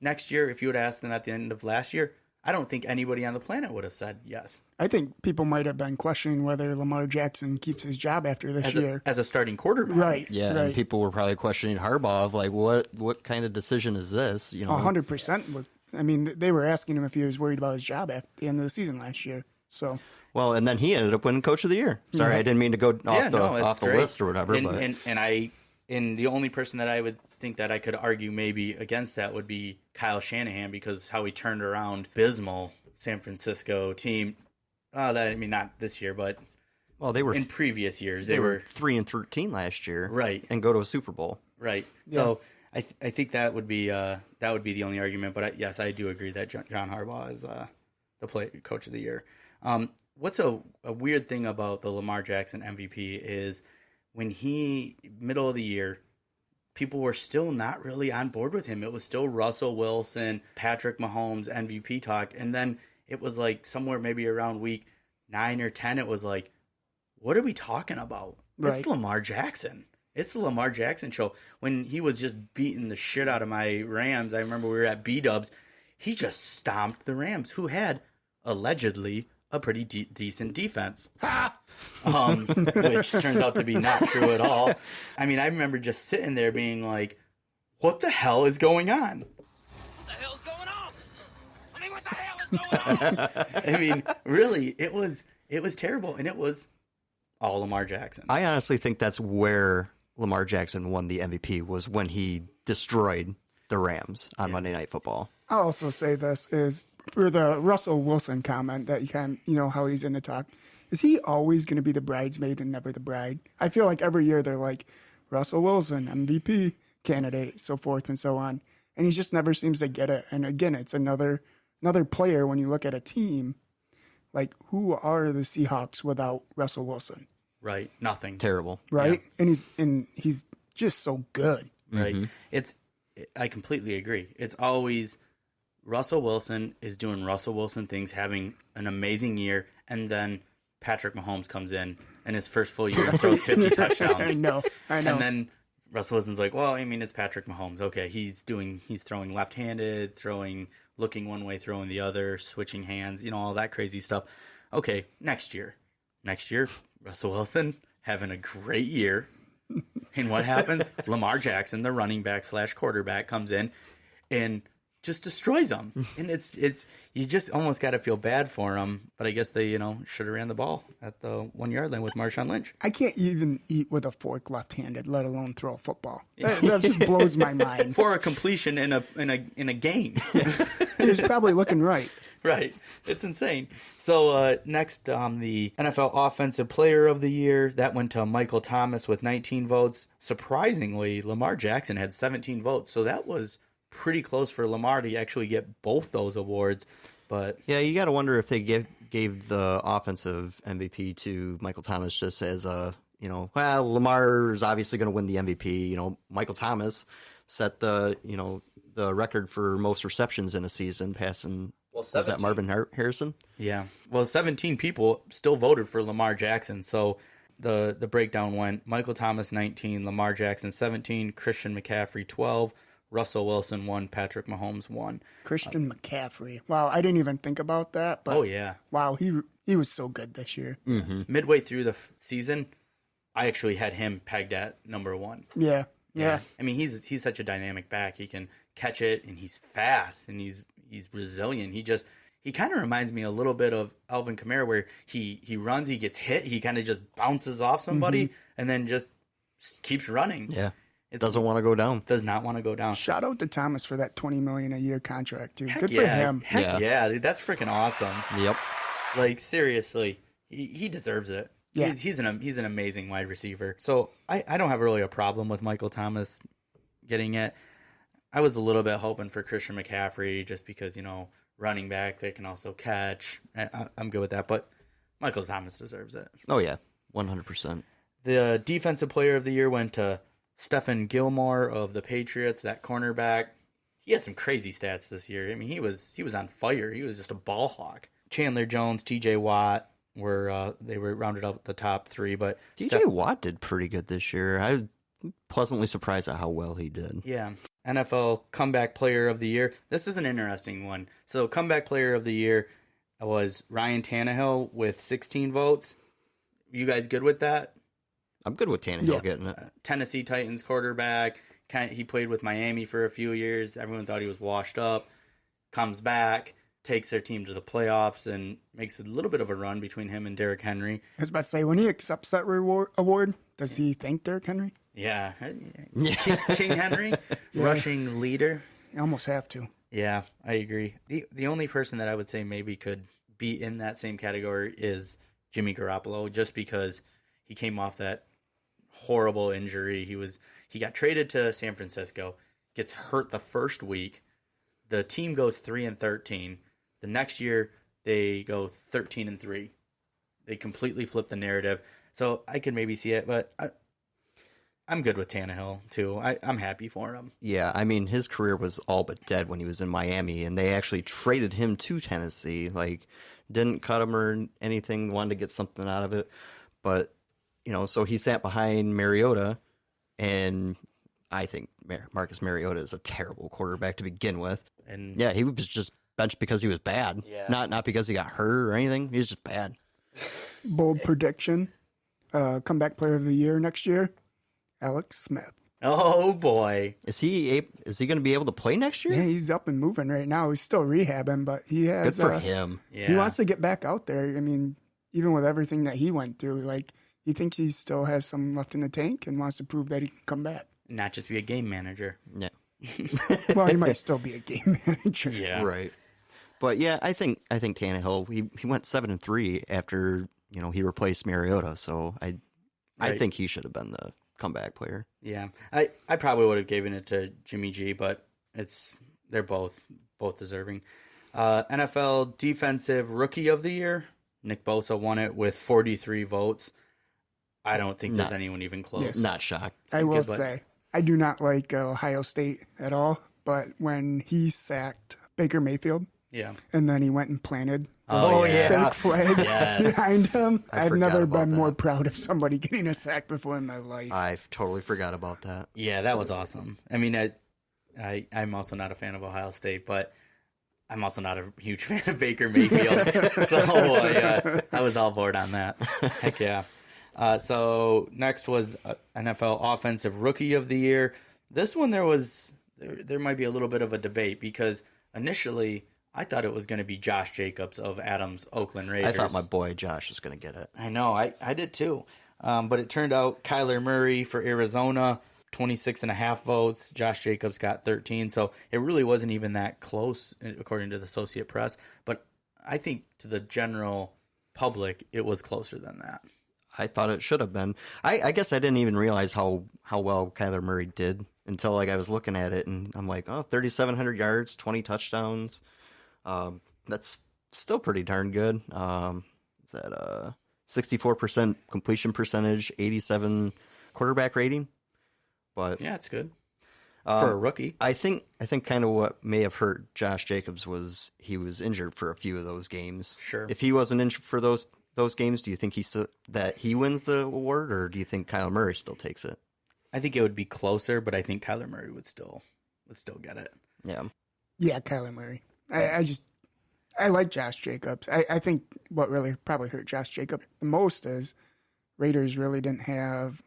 Speaker 1: next year? If you would have asked them at the end of last year, I don't think anybody on the planet would have said yes.
Speaker 2: I think people might have been questioning whether Lamar Jackson keeps his job after this year.
Speaker 1: As a starting quarterback.
Speaker 2: Right.
Speaker 3: Yeah,
Speaker 2: right.
Speaker 3: and people were probably questioning Harbaugh of like, what kind of decision is this?
Speaker 2: 100%. I mean, they were asking him if he was worried about his job at the end of the season last year. So,
Speaker 3: Well, and then he ended up winning Coach of the Year. Sorry, I didn't mean to go off the
Speaker 1: it's
Speaker 3: list or whatever.
Speaker 1: And,
Speaker 3: but
Speaker 1: and I And the only person that I would think that I could argue maybe against that would be Kyle Shanahan, because how he turned around abysmal San Francisco team. Not this year, but
Speaker 3: they were
Speaker 1: in previous years.
Speaker 3: They were 3-13 last year,
Speaker 1: right,
Speaker 3: and go to a Super Bowl,
Speaker 1: right. Yeah. So I think that would be the only argument. But yes, I do agree that John Harbaugh is the coach of the year. What's a weird thing about the Lamar Jackson MVP is when middle of the year, people were still not really on board with him. It was still Russell Wilson, Patrick Mahomes, MVP talk. And then it was like somewhere maybe around week 9 or 10, it was like, what are we talking about? Right. It's Lamar Jackson. It's the Lamar Jackson show. When he was just beating the shit out of my Rams, I remember we were at B-Dubs, he just stomped the Rams, who had allegedly a pretty decent defense. Which turns out to be not true at all. I mean, I remember just sitting there being like, what the hell is going on?
Speaker 4: What the hell is going on? I mean, what the hell is going on?
Speaker 1: I mean, really, it was terrible, and it was all Lamar Jackson.
Speaker 3: I honestly think that's where Lamar Jackson won the MVP, was when he destroyed the Rams on Monday Night Football.
Speaker 2: I'll also say this is, for the Russell Wilson comment that how he's in the talk, is he always going to be the bridesmaid and never the bride? I feel like every year they're like, Russell Wilson, MVP candidate, so forth and so on. And he just never seems to get it. And again, it's another player when you look at a team, like, who are the Seahawks without Russell Wilson?
Speaker 1: Right. Nothing.
Speaker 3: Terrible.
Speaker 2: Right? Yeah. And he's just so good.
Speaker 1: Right. Mm-hmm. I completely agree. It's always Russell Wilson is doing Russell Wilson things, having an amazing year, and then Patrick Mahomes comes in and his first full year throws 50 touchdowns.
Speaker 2: I know.
Speaker 1: And then Russell Wilson's like, well, I mean, it's Patrick Mahomes. Okay, he's throwing left-handed, looking one way, throwing the other, switching hands, all that crazy stuff. Okay, next year, Russell Wilson having a great year. And what happens? Lamar Jackson, the running back / quarterback, comes in and just destroys them. And it's you just almost got to feel bad for him. But I guess they, should have ran the ball at the 1 yard line with Marshawn Lynch.
Speaker 2: I can't even eat with a fork left-handed, let alone throw a football. That just blows my mind.
Speaker 1: For a completion in a game.
Speaker 2: He's probably looking right.
Speaker 1: Right. It's insane. So next, the NFL Offensive Player of the Year, that went to Michael Thomas with 19 votes. Surprisingly, Lamar Jackson had 17 votes. So that was pretty close for Lamar to actually get both those awards. But
Speaker 3: yeah, you got to wonder if they gave the offensive MVP to Michael Thomas just as Lamar is obviously going to win the MVP. Michael Thomas set the record for most receptions in a season, passing. Was that Marvin Harrison?
Speaker 1: Yeah. Well, 17 people still voted for Lamar Jackson. So the breakdown went Michael Thomas 19, Lamar Jackson 17, Christian McCaffrey 12, Russell Wilson 1, Patrick Mahomes 1.
Speaker 2: Christian McCaffrey. Wow, I didn't even think about that. But
Speaker 1: oh, yeah.
Speaker 2: Wow, he was so good this year.
Speaker 3: Mm-hmm.
Speaker 1: Midway through the season, I actually had him pegged at number 1.
Speaker 2: Yeah.
Speaker 1: I mean, he's such a dynamic back. He can catch it, and he's fast, and he's resilient. He kind of reminds me a little bit of Alvin Kamara, where he runs, he gets hit, he kind of just bounces off somebody, and then just keeps running.
Speaker 3: Yeah. It doesn't want to go down.
Speaker 1: Does not want to go down.
Speaker 2: Shout out to Thomas for that $20 million a year contract, too.
Speaker 1: Heck
Speaker 2: Good
Speaker 1: yeah.
Speaker 2: for him.
Speaker 1: Heck yeah, dude, that's freaking awesome.
Speaker 3: Yep.
Speaker 1: Like, seriously, he deserves it. Yeah. He's an amazing wide receiver. So I don't have really a problem with Michael Thomas getting it. I was a little bit hoping for Christian McCaffrey just because, running back, they can also catch. I'm good with that, but Michael Thomas deserves it.
Speaker 3: Oh, yeah, 100%.
Speaker 1: The Defensive Player of the Year went to Stephen Gilmore of the Patriots, that cornerback. He had some crazy stats this year. I mean, he was on fire. He was just a ball hawk. Chandler Jones, T.J. Watt were rounded up the top 3, but
Speaker 3: T.J. Watt did pretty good this year. I was pleasantly surprised at how well he did.
Speaker 1: Yeah. NFL Comeback Player of the Year. This is an interesting one. So, Comeback Player of the Year was Ryan Tannehill with 16 votes. You guys good with that?
Speaker 3: I'm good with Tannehill getting it.
Speaker 1: Tennessee Titans quarterback. He played with Miami for a few years. Everyone thought he was washed up. Comes back, takes their team to the playoffs, and makes a little bit of a run between him and Derrick Henry.
Speaker 2: I was about to say, when he accepts that award, does he thank Derrick Henry?
Speaker 1: Yeah. King Henry, rushing leader.
Speaker 2: You almost have to.
Speaker 1: Yeah, I agree. The only person that I would say maybe could be in that same category is Jimmy Garoppolo, just because he came off that horrible injury. He got traded to San Francisco, gets hurt the first week. The team goes 3-13. The next year they go 13-3. They completely flip the narrative. So I could maybe see it, but I'm good with Tannehill too. I'm happy for him.
Speaker 3: Yeah, I mean, his career was all but dead when he was in Miami, and they actually traded him to Tennessee. Like, didn't cut him or anything, wanted to get something out of it. But, so he sat behind Mariota, and I think Marcus Mariota is a terrible quarterback to begin with.
Speaker 1: And
Speaker 3: yeah, he was just benched because he was bad.
Speaker 1: Yeah.
Speaker 3: Not because he got hurt or anything. He was just bad.
Speaker 2: Bold prediction. Comeback player of the year next year, Alex Smith.
Speaker 1: oh boy,
Speaker 3: Is he going to be able to play next year?
Speaker 2: Yeah, he's up and moving right now. He's still rehabbing, but he
Speaker 3: Good
Speaker 2: has.
Speaker 3: for him.
Speaker 1: yeah.
Speaker 2: He wants to get back out there. I mean, even with everything that he went through, like, he thinks he still has some left in the tank and wants to prove that he can come back.
Speaker 1: Not just be a game manager.
Speaker 3: Yeah.
Speaker 2: Well, he might still be a game manager.
Speaker 1: Yeah,
Speaker 3: Right. But yeah, I think Tannehill, he went 7-3 after, he replaced Mariota, so I
Speaker 1: Right.
Speaker 3: think he should have been the comeback player.
Speaker 1: Yeah, I probably would have given it to Jimmy G, but they're both deserving. NFL Defensive Rookie of the Year, Nick Bosa won it with 43 votes. I don't think there's anyone even close.
Speaker 2: Yes.
Speaker 3: Not shocked.
Speaker 2: I will
Speaker 1: good, but-
Speaker 2: say, I do not like Ohio State at all, but when he sacked Baker Mayfield
Speaker 1: Yeah.
Speaker 2: and then he went and planted
Speaker 1: Oh,
Speaker 2: a
Speaker 1: yeah.
Speaker 2: fake flag
Speaker 1: Yes.
Speaker 2: behind him,
Speaker 3: I
Speaker 2: I've
Speaker 3: forgot
Speaker 2: never
Speaker 3: about
Speaker 2: been
Speaker 3: that.
Speaker 2: more proud of somebody getting a sack before in my life.
Speaker 3: I totally forgot about that.
Speaker 1: Yeah, that was awesome. I mean, I'm also not a fan of Ohio State, but I'm also not a huge fan of Baker Mayfield. So I was all board on that. Heck yeah. So next was NFL Offensive Rookie of the Year. This one there might be a little bit of a debate because initially I thought it was going to be Josh Jacobs of Adams' Oakland Raiders.
Speaker 3: I thought my boy Josh was going to get it.
Speaker 1: I know, I did too. But it turned out Kyler Murray for Arizona, 26.5 votes. Josh Jacobs got 13. So it really wasn't even that close, according to the Associate Press. But I think to the general public, it was closer than that.
Speaker 3: I thought it should have been. I guess I didn't even realize how well Kyler Murray did until I was looking at it, and I'm like, 3,700 yards, 20 touchdowns. That's still pretty darn good. Is that 64% completion percentage, 87 quarterback rating? But
Speaker 1: Yeah, it's good. For a rookie.
Speaker 3: I think kind of what may have hurt Josh Jacobs was he was injured for a few of those games.
Speaker 1: Sure.
Speaker 3: If he wasn't injured for those games, do you think that he wins the award, or do you think Kyler Murray still takes it?
Speaker 1: I think it would be closer, but I think Kyler Murray would still get it.
Speaker 3: Yeah.
Speaker 2: Yeah, Kyler Murray. I like Josh Jacobs. I think what really probably hurt Josh Jacobs the most is Raiders really didn't have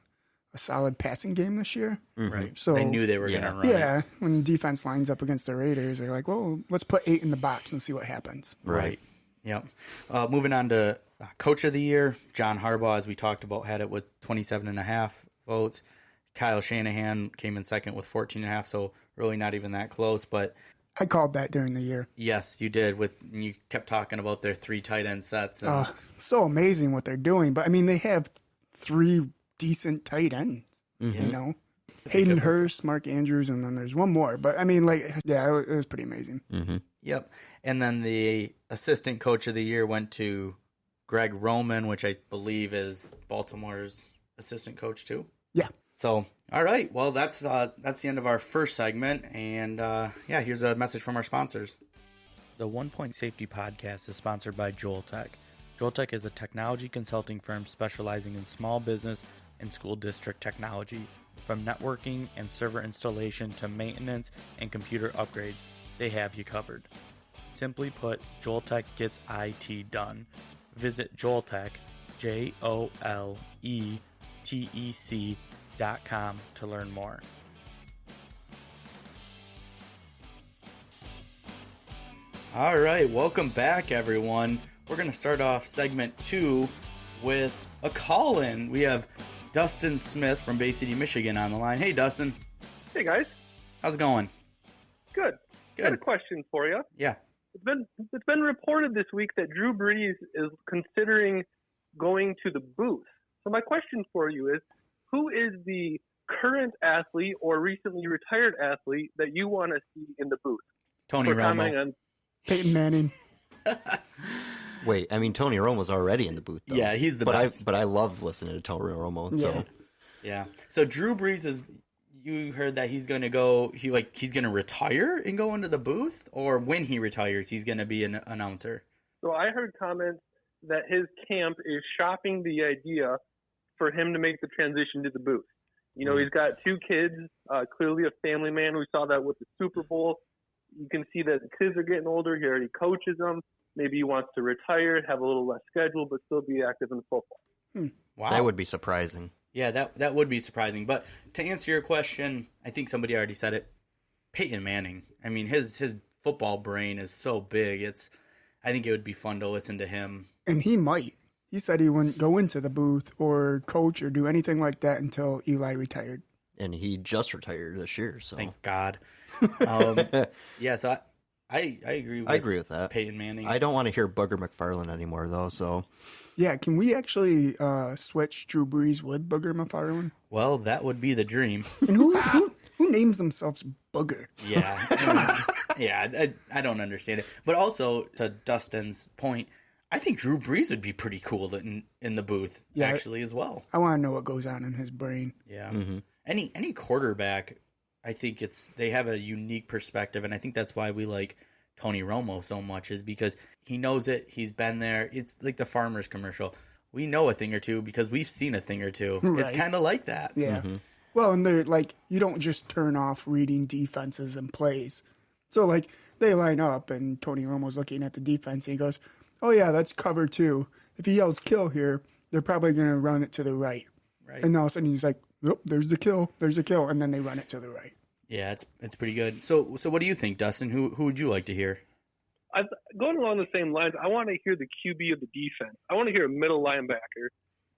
Speaker 2: a solid passing game this year.
Speaker 1: Right.
Speaker 2: So
Speaker 1: they knew they were going to run it.
Speaker 2: Yeah, when defense lines up against the Raiders, they're like, well, let's put 8 in the box and see what happens.
Speaker 1: Right. Yep. Moving on to Coach of the Year, John Harbaugh, as we talked about, had it with 27.5 votes. Kyle Shanahan came in second with 14.5, so really not even that close. But
Speaker 2: I called that during the year.
Speaker 1: yes, you did. You kept talking about their 3 tight end sets. And
Speaker 2: So amazing what they're doing. But, I mean, they have 3 decent tight ends, you know? Hayden Hurst, Mark Andrews, and then there's one more. But, I mean, it was pretty amazing.
Speaker 3: Mm-hmm.
Speaker 1: Yep. And then the Assistant Coach of the Year went to Greg Roman, which I believe is Baltimore's assistant coach too.
Speaker 2: Yeah.
Speaker 1: So, all right. Well, that's the end of our first segment. And here's a message from our sponsors. The 1 Point Safety Podcast is sponsored by Joeltech. Joeltech is a technology consulting firm specializing in small business and school district technology. From networking and server installation to maintenance and computer upgrades, they have you covered. Simply put, Joeltech gets IT done. Visit Joeltech, JOLETEC.com to learn more. All right, welcome back, everyone. We're going to start off segment 2 with a call-in. We have Dustin Smith from Bay City, Michigan on the line. Hey, Dustin.
Speaker 5: Hey guys,
Speaker 1: How's it going?
Speaker 5: good.
Speaker 1: Good.
Speaker 5: Got a question for you.
Speaker 1: Yeah.
Speaker 5: It's been reported this week that Drew Brees is considering going to the booth. So my question for you is, who is the current athlete or recently retired athlete that you want to see in the booth?
Speaker 1: Tony
Speaker 5: For commenting
Speaker 1: Romo.
Speaker 5: on
Speaker 2: Peyton Manning.
Speaker 3: Wait, I mean, Tony Romo's already in the booth, though.
Speaker 1: Yeah, he's the
Speaker 3: but
Speaker 1: best.
Speaker 3: But I love listening to Tony Romo. So
Speaker 1: Yeah. So Drew Brees is. You heard that he's going to go. He's going to retire and go into the booth, or when he retires, he's going to be an announcer.
Speaker 5: So I heard comments that his camp is shopping the idea for him to make the transition to the booth. You know, he's got 2 kids, clearly a family man. We saw that with the Super Bowl. You can see that the kids are getting older. He already coaches them. Maybe he wants to retire, have a little less schedule, but still be active in football.
Speaker 1: Wow.
Speaker 3: that would be surprising.
Speaker 1: Yeah, that would be surprising. But to answer your question, I think somebody already said it. Peyton Manning. I mean, his football brain is so big. I think it would be fun to listen to him.
Speaker 2: And he might. He said he wouldn't go into the booth or coach or do anything like that until Eli retired.
Speaker 3: And he just retired this year, so
Speaker 1: Thank God. Yeah, so I agree with
Speaker 3: I agree with that.
Speaker 1: Peyton Manning.
Speaker 3: I don't want to hear Booger McFarland anymore, though. So
Speaker 2: Yeah, can we actually switch Drew Brees with Booger McFarland?
Speaker 1: Well, that would be the dream.
Speaker 2: And who names themselves Booger?
Speaker 1: Yeah. Yeah, I don't understand it. But also, to Dustin's point, I think Drew Brees would be pretty cool in the booth,
Speaker 2: Yeah.
Speaker 1: actually, as well.
Speaker 2: I want to know what goes on in his brain.
Speaker 1: Yeah. Any quarterback, I think they have a unique perspective, and I think that's why we like Tony Romo so much, is because he knows it. He's been there. It's like the Farmers commercial. We know a thing or two because we've seen a thing or two.
Speaker 2: Right.
Speaker 1: It's kind of like that.
Speaker 2: Yeah. Well, and they're like, you don't just turn off reading defenses and plays. So, like, they line up, and Tony Romo's looking at the defense, and he goes, oh, yeah, that's cover 2. If he yells kill here, they're probably going to run it to the right.
Speaker 1: Right.
Speaker 2: And all of a sudden, he's like, yep, there's the kill. There's the kill. And then they run it to the right.
Speaker 1: Yeah, it's pretty good. So what do you think, Dustin? Who would you like to hear?
Speaker 5: Going along the same lines, I want to hear the QB of the defense. I want to hear a middle linebacker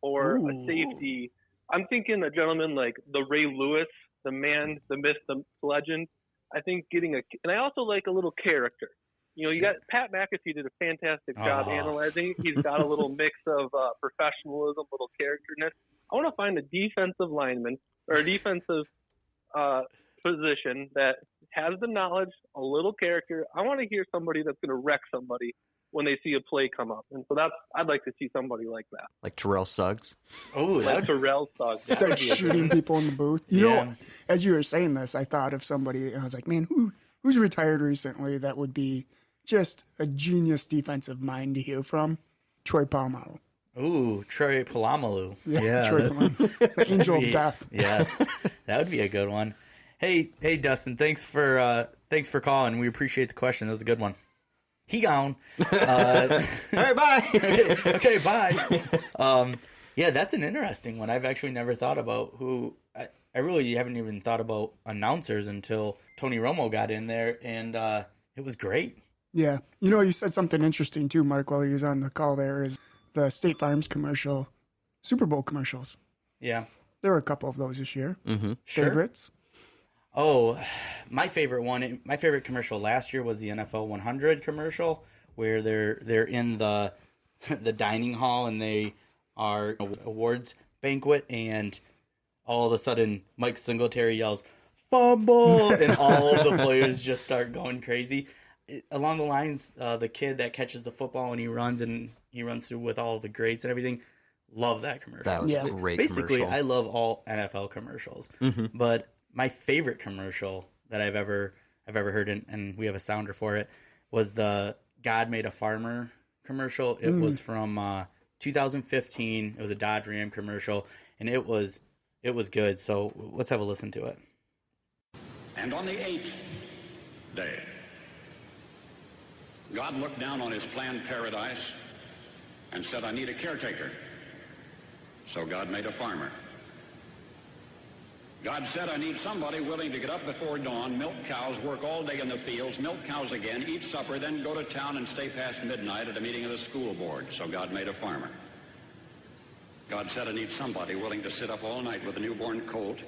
Speaker 5: or a safety. I'm thinking a gentleman like the Ray Lewis, the man, the myth, the legend. I think and I also like a little character. You know, you got Pat McAfee did a fantastic job analyzing. He's got a little mix of professionalism, little characterness. I want to find a defensive lineman or a defensive position that has the knowledge, a little character. I want to hear somebody that's going to wreck somebody when they see a play come up. And so I'd like to see somebody like that.
Speaker 3: like Terrell Suggs.
Speaker 1: Oh,
Speaker 5: Like Terrell Suggs.
Speaker 2: Start shooting people in the booth. You
Speaker 1: Yeah.
Speaker 2: know, as you were saying this, I thought of somebody, and I was like, man, who's retired recently that would be just a genius defensive mind to hear from? Troy Polamalu.
Speaker 1: Ooh, Troy Polamalu. Yeah,
Speaker 2: Troy
Speaker 1: that's-
Speaker 2: Polamalu. The angel of death.
Speaker 1: Yes, that would be a good one. Hey, Dustin, thanks for calling. We appreciate the question. That was a good one. He gone.
Speaker 3: All right, bye.
Speaker 1: Okay, bye. Yeah, that's an interesting one. I've actually never thought about who. I really haven't even thought about announcers until Tony Romo got in there, and it was great.
Speaker 2: Yeah. You know, you said something interesting too, Mark, while he was on the call there, is the State Farms commercial, Super Bowl commercials.
Speaker 1: Yeah.
Speaker 2: There were a couple of those this year.
Speaker 1: Sure.
Speaker 2: Favorites?
Speaker 1: Oh, my favorite commercial last year was the NFL 100 commercial, where they're in the dining hall and they are awards banquet, and all of a sudden Mike Singletary yells "fumble" and all of the players just start going crazy. Along the lines, the kid that catches the football and he runs through with all of the greats and everything. Love that commercial.
Speaker 3: That was
Speaker 2: Yeah.
Speaker 3: a great
Speaker 1: Basically,
Speaker 3: commercial.
Speaker 1: I love all NFL commercials, but my favorite commercial that I've ever heard, and we have a sounder for it, was the "God Made a Farmer" commercial. It was from 2015. It was a Dodge Ram commercial, and it was good. So let's have a listen to it.
Speaker 6: And on the 8th day, God looked down on his planned paradise and said, I need a caretaker. So God made a farmer. God said, I need somebody willing to get up before dawn, milk cows, work all day in the fields, milk cows again, eat supper, then go to town and stay past midnight at a meeting of the school board. So God made a farmer. God said I need somebody willing to sit up all night with a newborn colt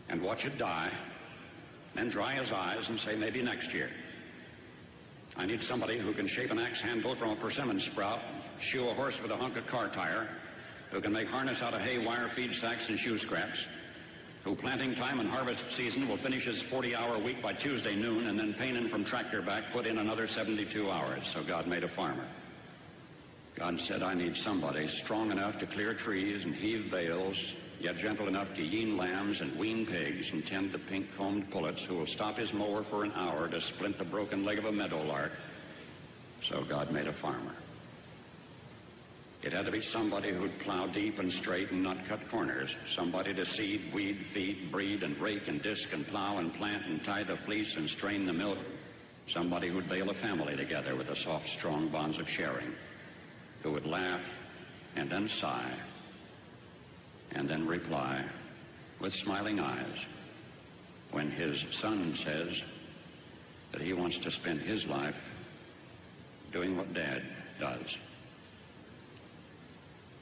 Speaker 6: and watch it die, then dry his eyes and say maybe next year. I need somebody who can shape an axe handle from a persimmon sprout, shoe a horse with a hunk of car tire, who can make harness out of hay, wire, feed sacks, and shoe scraps, who planting time and harvest season will finish his 40-hour week by Tuesday noon, and then painting from tractor back put in another 72 hours. So God made a farmer. God said, I need somebody strong enough to clear trees and heave bales, yet gentle enough to yean lambs and wean pigs and tend the pink-combed pullets, who will stop his mower for an hour to splint the broken leg of a meadowlark. So God made a farmer. It had to be somebody who'd plow deep and straight and not cut corners. Somebody to seed, weed, feed, breed, and rake and disc and plow and plant and tie the fleece and strain the milk. Somebody who'd bale a family together with the soft, strong bonds of sharing. Who would laugh and then sigh and then reply with smiling eyes when his son says that he wants to spend his life doing what Dad does.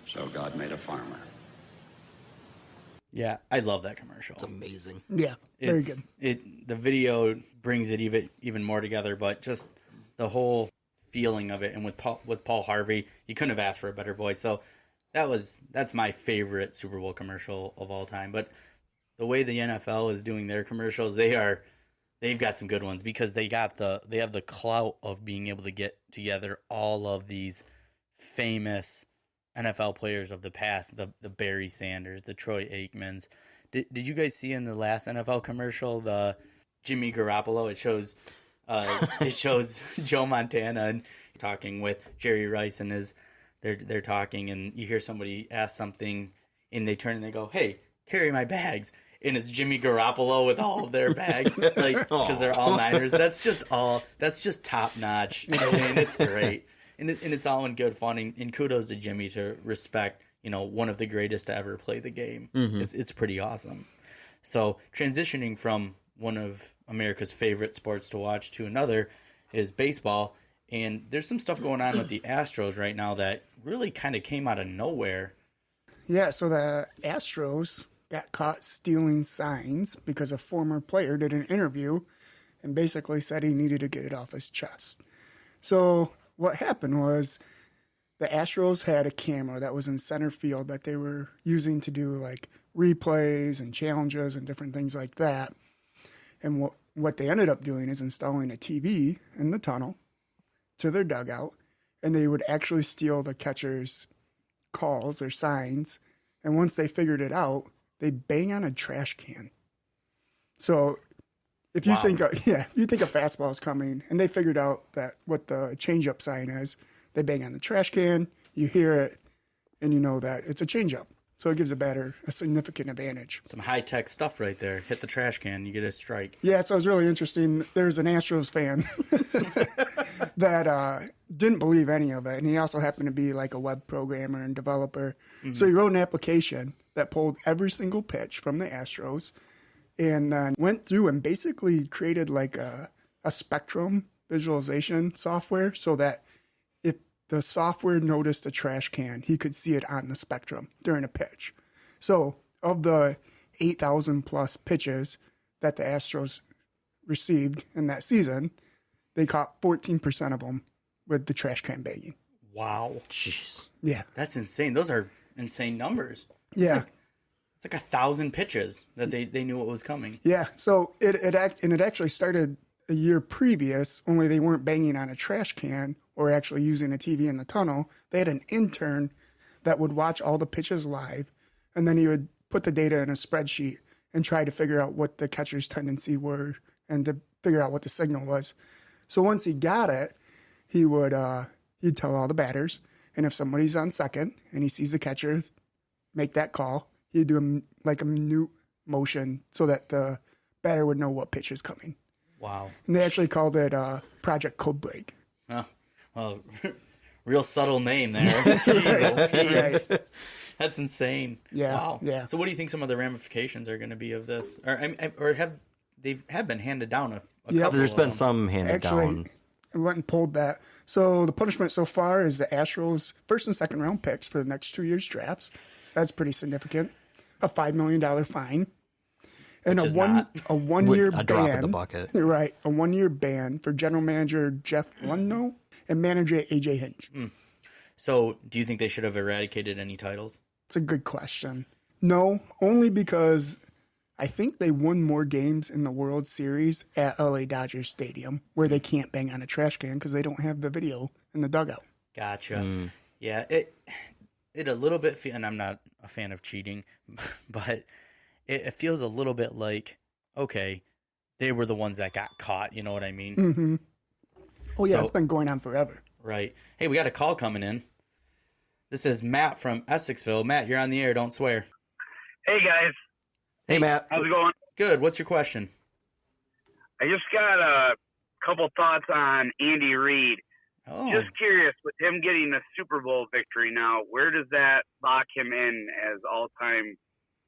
Speaker 6: So God made a farmer.
Speaker 1: Yeah, I love that commercial.
Speaker 3: It's amazing.
Speaker 2: Yeah, very good.
Speaker 1: The video brings it even more together, but just the whole feeling of it, and with Paul Harvey, you couldn't have asked for a better voice. So that's my favorite Super Bowl commercial of all time. But the way the NFL is doing their commercials, they've got some good ones, because they have the clout of being able to get together all of these famous NFL players of the past, the Barry Sanders, the Troy Aikmans. Did you guys see in the last NFL commercial the Jimmy Garoppolo? It shows Joe Montana and talking with Jerry Rice, and they're talking, and you hear somebody ask something, and they turn and they go, "Hey, carry my bags." And it's Jimmy Garoppolo with all of their bags, like, because they're all Niners. That's just top notch, and it's great. And it's all in good fun. And kudos to Jimmy to respect, one of the greatest to ever play the game. Mm-hmm. It's pretty awesome. So transitioning from one of America's favorite sports to watch to another is baseball. And there's some stuff going on with the Astros right now that really kind of came out of nowhere.
Speaker 2: Yeah, so the Astros got caught stealing signs because a former player did an interview and basically said he needed to get it off his chest. So what happened was the Astros had a camera that was in center field that they were using to do like replays and challenges and different things like that. And what they ended up doing is installing a TV in the tunnel to their dugout, and they would actually steal the catcher's calls or signs. And once they figured it out, they'd bang on a trash can. So if you think a fastball is coming, and they figured out that what the changeup sign is, they bang on the trash can, you hear it, and you know that it's a changeup. So it gives a batter a significant advantage.
Speaker 1: Some high-tech stuff right there. Hit the trash can, you get a strike.
Speaker 2: Yeah, so it was really interesting. There's an Astros fan that didn't believe any of it, and he also happened to be like a web programmer and developer. Mm-hmm. So he wrote an application that pulled every single pitch from the Astros and then went through and basically created like a spectrum visualization software so that if the software noticed a trash can, he could see it on the spectrum during a pitch. So of the 8,000 plus pitches that the Astros received in that season, they caught 14% of them with the trash can banging.
Speaker 1: Wow.
Speaker 3: Jeez.
Speaker 2: Yeah.
Speaker 1: That's insane. Those are insane numbers.
Speaker 2: Yeah.
Speaker 1: It's like 1,000 pitches that they knew what was coming.
Speaker 2: Yeah, so it actually started a year previous, only they weren't banging on a trash can or actually using a TV in the tunnel. They had an intern that would watch all the pitches live, and then he would put the data in a spreadsheet and try to figure out what the catcher's tendency were and to figure out what the signal was. So once he got it, he'd tell all the batters, and if somebody's on second and he sees the catcher make that call, he'd do a minute motion so that the batter would know what pitch is coming.
Speaker 1: Wow.
Speaker 2: And they actually called it Project Codebreak.
Speaker 1: Oh, well, real subtle name there. Jeez,
Speaker 2: Right.
Speaker 1: That's insane.
Speaker 2: Yeah,
Speaker 1: Wow.
Speaker 2: yeah.
Speaker 1: So what do you think some of the ramifications are going to be of this? Or have been handed down a
Speaker 2: Yep.
Speaker 1: couple
Speaker 3: There's
Speaker 1: of
Speaker 3: been
Speaker 1: them.
Speaker 3: some handed
Speaker 2: Actually,
Speaker 3: down.
Speaker 2: I went and pulled that. So the punishment so far is the Astros' first and second round picks for the next 2 years' drafts. That's pretty significant. A $5 million fine. And
Speaker 1: Which is
Speaker 2: a 1 year ban.
Speaker 3: A drop in the bucket.
Speaker 2: Right. A 1 year ban for general manager Jeff Lundno and manager AJ Hinch.
Speaker 1: So, do you think they should have eradicated any titles?
Speaker 2: It's a good question. No, only because I think they won more games in the World Series at LA Dodgers Stadium where they can't bang on a trash can because they don't have the video in the dugout.
Speaker 1: Gotcha. Yeah, it a little bit, and I'm not a fan of cheating, but it feels a little bit like, okay, they were the ones that got caught. You know what I mean?
Speaker 2: Mm-hmm. Oh, yeah,
Speaker 1: So-
Speaker 2: it's been going on forever.
Speaker 1: Right. Hey, we got a call coming in. This is Matt from Essexville. Matt, you're on the air. Don't swear.
Speaker 7: Hey guys,
Speaker 3: Hey, Matt.
Speaker 7: how's it going?
Speaker 1: Good. What's your question?
Speaker 7: I just got a couple thoughts on Andy Reid.
Speaker 1: Oh,
Speaker 7: Just curious, with him getting the Super Bowl victory now, where does that lock him in as all-time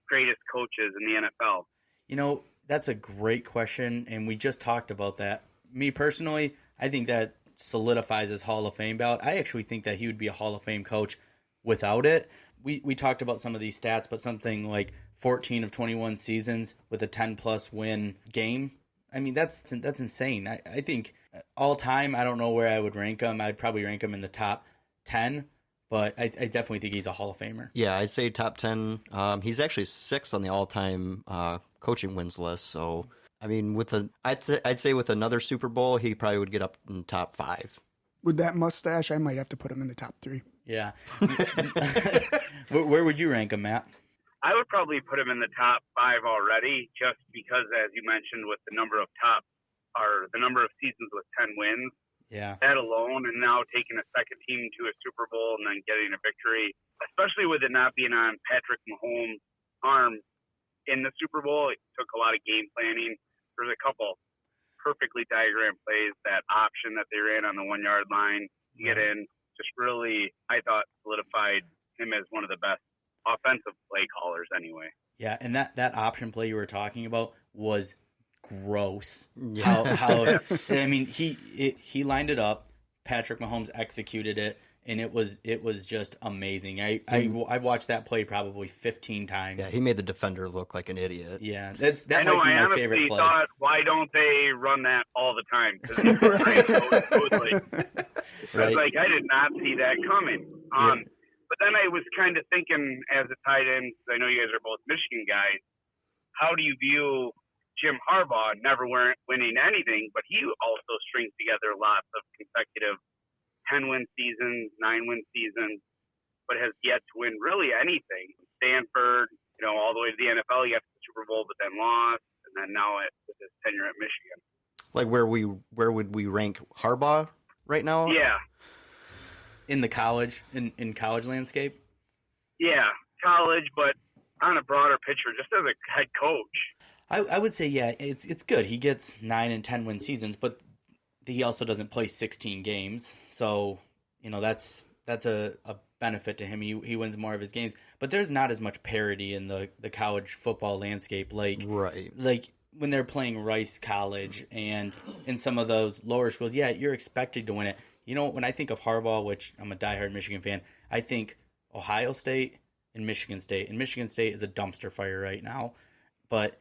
Speaker 7: greatest coaches in the NFL?
Speaker 1: you know, that's a great question, and we just talked about that. Me personally, I think that solidifies his Hall of Fame ballot. I actually think that he would be a Hall of Fame coach without it. We talked about some of these stats, but something like 14 of 21 seasons with a 10-plus win game. I mean, that's insane. I think all time, I don't know where I would rank him. I'd probably rank him in the top 10, but I definitely think he's a Hall of Famer.
Speaker 3: Yeah, I'd say top 10. He's actually 6th on the all-time coaching wins list. So, I mean, I'd say with another Super Bowl, he probably would get up in top 5.
Speaker 2: With that mustache, I might have to put him in the top 3.
Speaker 1: Yeah. Where would you rank him, Matt?
Speaker 7: I would probably put him in the top 5 already, just because, as you mentioned, with the number of seasons with 10 wins,
Speaker 1: Yeah.
Speaker 7: that alone, and now taking a second team to a Super Bowl and then getting a victory, especially with it not being on Patrick Mahomes' arm in the Super Bowl, it took a lot of game planning. There's a couple perfectly diagrammed plays, that option that they ran on the 1 yard line to get in, just really, I thought, solidified him as one of the best offensive play callers anyway.
Speaker 1: Yeah, and that option play you were talking about was gross.
Speaker 3: Yeah.
Speaker 1: How I mean, he lined it up. Patrick Mahomes executed it, and it was just amazing. I've watched that play probably 15 times.
Speaker 3: Yeah, he made the defender look like an idiot.
Speaker 1: Yeah, that
Speaker 7: I know,
Speaker 1: might be
Speaker 7: I
Speaker 1: my
Speaker 7: honestly
Speaker 1: favorite play.
Speaker 7: thought, why don't they run that all the time? 'Cause I was like, I did not see that coming. But then I was kind of thinking, as a tight end, because I know you guys are both Michigan guys, how do you view Jim Harbaugh never winning anything, but he also strings together lots of consecutive 10-win seasons, 9-win seasons, but has yet to win really anything. Stanford, all the way to the NFL, he got to the Super Bowl, but then lost, and then now with his tenure at Michigan.
Speaker 3: Like where would we rank Harbaugh right now?
Speaker 7: Yeah.
Speaker 1: In the college landscape.
Speaker 7: Yeah, college, but on a broader picture, just as a head coach.
Speaker 1: I would say, yeah, it's good. He gets 9 and 10 win seasons, but he also doesn't play 16 games. So, that's a benefit to him. He wins more of his games. But there's not as much parity in the college football landscape. Like when they're playing Rice College and in some of those lower schools, yeah, you're expected to win it. When I think of Harbaugh, which I'm a diehard Michigan fan, I think Ohio State and Michigan State. And Michigan State is a dumpster fire right now. But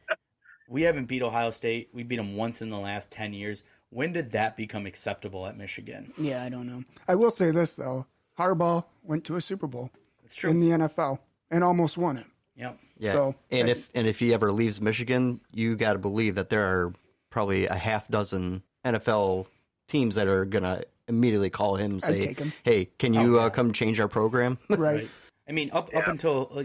Speaker 1: we haven't beat Ohio State. We beat them once in the last 10 years. When did that become acceptable at Michigan?
Speaker 2: Yeah, I don't know. I will say this, though. Harbaugh went to a Super Bowl
Speaker 1: It's true.
Speaker 2: in the NFL and almost won it.
Speaker 1: Yep.
Speaker 3: Yeah.
Speaker 2: So,
Speaker 3: if he ever leaves Michigan, you got to believe that there are probably a half dozen NFL teams that are gonna immediately call him and say,
Speaker 2: take him.
Speaker 3: "Hey, can you come change our program?"
Speaker 2: Right.
Speaker 1: I mean, up until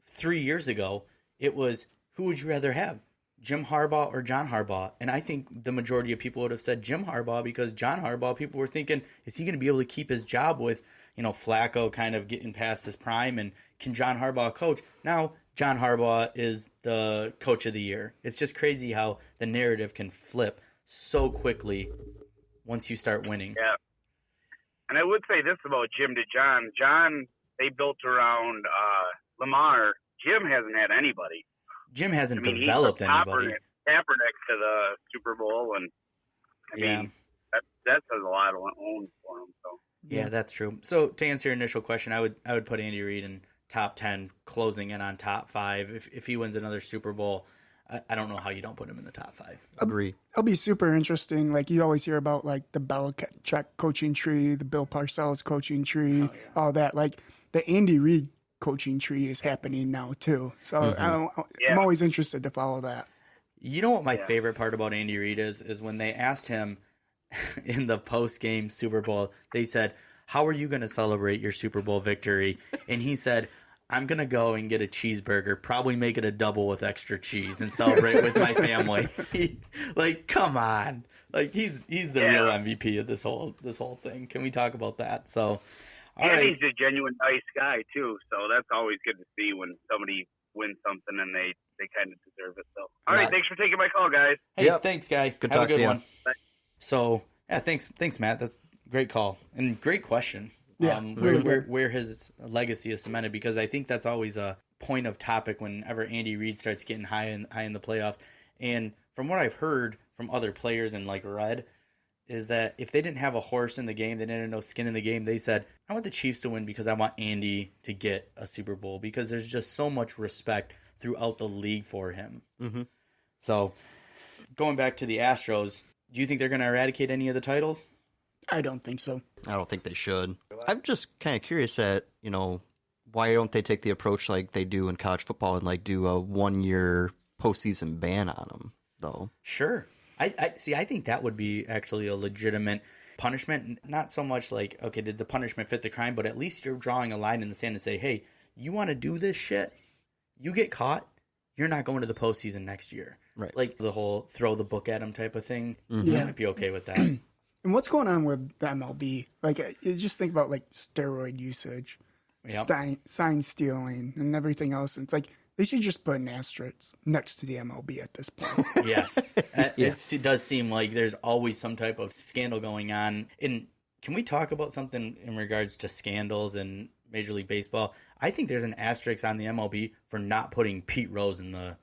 Speaker 1: 3 years ago, it was, who would you rather have, Jim Harbaugh or John Harbaugh? And I think the majority of people would have said Jim Harbaugh, because John Harbaugh, people were thinking, is he going to be able to keep his job with, Flacco kind of getting past his prime, and can John Harbaugh coach? Now, John Harbaugh is the coach of the year. It's just crazy how the narrative can flip so quickly once you start winning.
Speaker 7: Yeah. And I would say this about Jim to John. John, they built around Lamar. Jim hasn't had anybody.
Speaker 1: Jim hasn't
Speaker 7: He
Speaker 1: developed
Speaker 7: took
Speaker 1: anybody.
Speaker 7: Kaepernick to the Super Bowl, and I mean, that says a lot on for him. So
Speaker 1: Yeah, that's true. So to answer your initial question, I would put Andy Reid in top 10, closing in on top 5. If he wins another Super Bowl, I don't know how you don't put him in the top 5.
Speaker 3: Agree.
Speaker 2: It'll be super interesting. Like you always hear about like the Belichick coaching tree, the Bill Parcells coaching tree, all that. Like the Andy Reid coaching tree is happening now too. So I'm always interested to follow that.
Speaker 1: You know what my favorite part about Andy Reid is when they asked him in the post-game Super Bowl, they said, "How are you going to celebrate your Super Bowl victory?" And he said, "I'm going to go and get a cheeseburger, probably make it a double with extra cheese and celebrate with my family." Like, come on. Like he's the real MVP of this whole thing. Can we talk about that? So all right.
Speaker 7: He's a genuine nice guy too, so that's always good to see when somebody wins something and they kind of deserve it. So all right, thanks for taking my call, guys.
Speaker 1: Hey, thanks, guy.
Speaker 3: Good
Speaker 1: Have a
Speaker 3: talk to
Speaker 1: good
Speaker 3: you.
Speaker 1: one. So, yeah, thanks, Matt. That's a great call and great question.
Speaker 2: Yeah,
Speaker 1: where his legacy is cemented, because I think that's always a point of topic whenever Andy Reid starts getting high in the playoffs. And from what I've heard from other players and like read, is that if they didn't have a horse in the game, they didn't have no skin in the game, they said, "I want the Chiefs to win because I want Andy to get a Super Bowl," because there's just so much respect throughout the league for him. Mm-hmm. So, going back to the Astros, do you think they're going to eradicate any of the titles?
Speaker 2: I don't think so.
Speaker 3: I don't think they should. I'm just kind of curious at, why don't they take the approach like they do in college football and like do a 1-year postseason ban on them, though?
Speaker 1: Sure. I see. I think that would be actually a legitimate punishment. Not so much like, okay, did the punishment fit the crime, but at least you're drawing a line in the sand and say, hey, you want to do this shit? You get caught, you're not going to the postseason next year.
Speaker 3: Right.
Speaker 1: Like the whole throw the book at him type of thing.
Speaker 2: Mm-hmm.
Speaker 1: I might be okay with that.
Speaker 2: And what's going on with the MLB? Like, you just think about like steroid usage, sign stealing, and everything else. And it's like they should just put an asterisk next to the MLB at this point.
Speaker 1: Yes. It does seem like there's always some type of scandal going on. And can we talk about something in regards to scandals in Major League Baseball? I think there's an asterisk on the MLB for not putting Pete Rose in the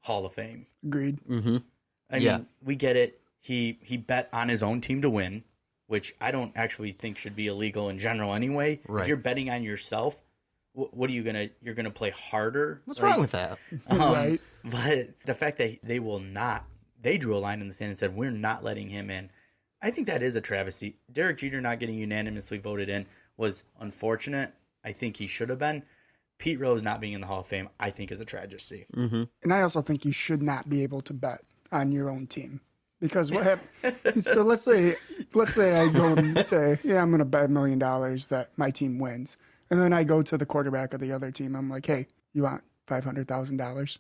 Speaker 1: Hall of Fame.
Speaker 2: Agreed.
Speaker 3: Mm-hmm.
Speaker 1: I mean, we get it. He bet on his own team to win, which I don't actually think should be illegal in general anyway.
Speaker 3: Right.
Speaker 1: If you're betting on yourself, what are you gonna? You're gonna play harder?
Speaker 3: What's wrong with that?
Speaker 2: Right.
Speaker 1: But the fact that they will not, they drew a line in the sand and said, we're not letting him in. I think that is a travesty. Derek Jeter not getting unanimously voted in was unfortunate. I think he should have been. Pete Rose not being in the Hall of Fame, I think, is a tragedy.
Speaker 3: Mm-hmm.
Speaker 2: And I also think you should not be able to bet on your own team. Because what happens? So let's say I go and say, yeah, I'm going to bet $1 million that my team wins, and then I go to the quarterback of the other team. I'm like, hey, you want $500,000?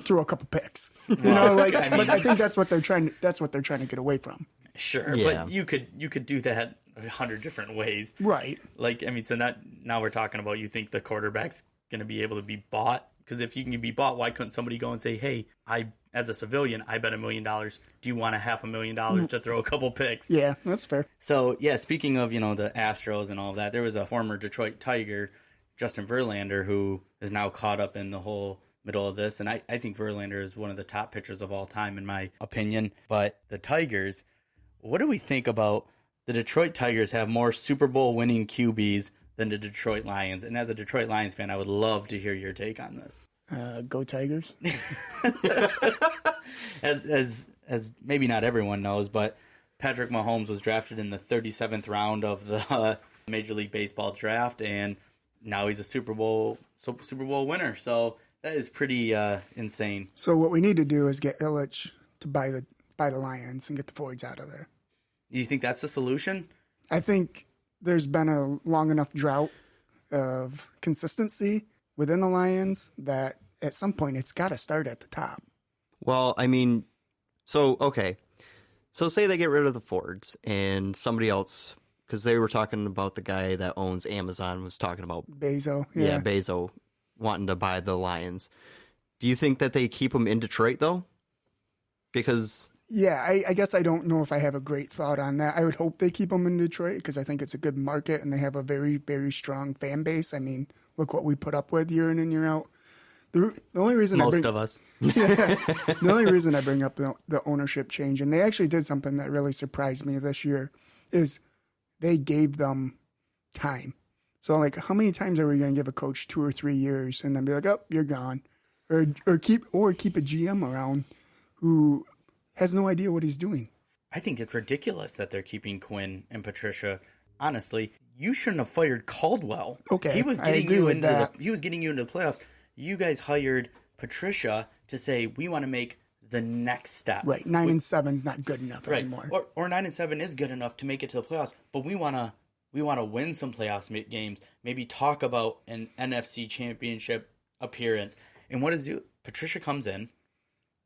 Speaker 2: Throw a couple picks. But I think that's what they're trying. That's what they're trying to get away from.
Speaker 1: Sure,
Speaker 3: Yeah.
Speaker 1: but you could do that 100 different ways.
Speaker 2: Right.
Speaker 1: Like, I mean, so now we're talking about, you think the quarterback's going to be able to be bought? Because if you can be bought, why couldn't somebody go and say, hey, as a civilian, I bet $1 million. Do you want $500,000 to throw a couple picks?
Speaker 2: Yeah, that's fair.
Speaker 1: So, yeah, speaking of, the Astros and all of that, there was a former Detroit Tiger, Justin Verlander, who is now caught up in the whole middle of this. And I think Verlander is one of the top pitchers of all time, in my opinion. But the Tigers, what do we think about the Detroit Tigers have more Super Bowl winning QBs than the Detroit Lions? And as a Detroit Lions fan, I would love to hear your take on this.
Speaker 2: Go Tigers.
Speaker 1: As maybe not everyone knows, but Patrick Mahomes was drafted in the 37th round of the Major League Baseball draft, and now he's a Super Bowl winner. So that is pretty insane.
Speaker 2: So what we need to do is get Illich to buy the Lions and get the Fords out of there.
Speaker 1: Do you think that's the solution?
Speaker 2: I think there's been a long enough drought of consistency within the Lions that at some point it's got to start at the top.
Speaker 3: Well, I mean, okay. So say they get rid of the Fords and somebody else, because they were talking about the guy that owns Amazon was talking about
Speaker 2: Bezos.
Speaker 3: Yeah, Bezos wanting to buy the Lions. Do you think that they keep them in Detroit, though? Because...
Speaker 2: Yeah, I guess I don't know if I have a great thought on that. I would hope they keep them in Detroit because I think it's a good market and they have a very, very strong fan base. I mean, look what we put up with year in and year out. The only reason
Speaker 1: Most of us.
Speaker 2: the only reason I bring up the ownership change, and they actually did something that really surprised me this year, is they gave them time. So, like, how many times are we going to give a coach 2 or 3 years and then be like, oh, you're gone? Or keep a GM around who has no idea what he's doing.
Speaker 1: I think it's ridiculous that they're keeping Quinn and Patricia. Honestly, you shouldn't have fired Caldwell.
Speaker 2: Okay,
Speaker 1: he was
Speaker 2: I
Speaker 1: getting
Speaker 2: agree
Speaker 1: you
Speaker 2: with
Speaker 1: into
Speaker 2: that.
Speaker 1: he was getting you into the playoffs. You guys hired Patricia to say we want to make the next step.
Speaker 2: Right, 9-7 is not good enough anymore.
Speaker 1: Or 9-7 is good enough to make it to the playoffs, but we want to win some playoffs games. Maybe talk about an NFC Championship appearance. And what does Patricia comes in,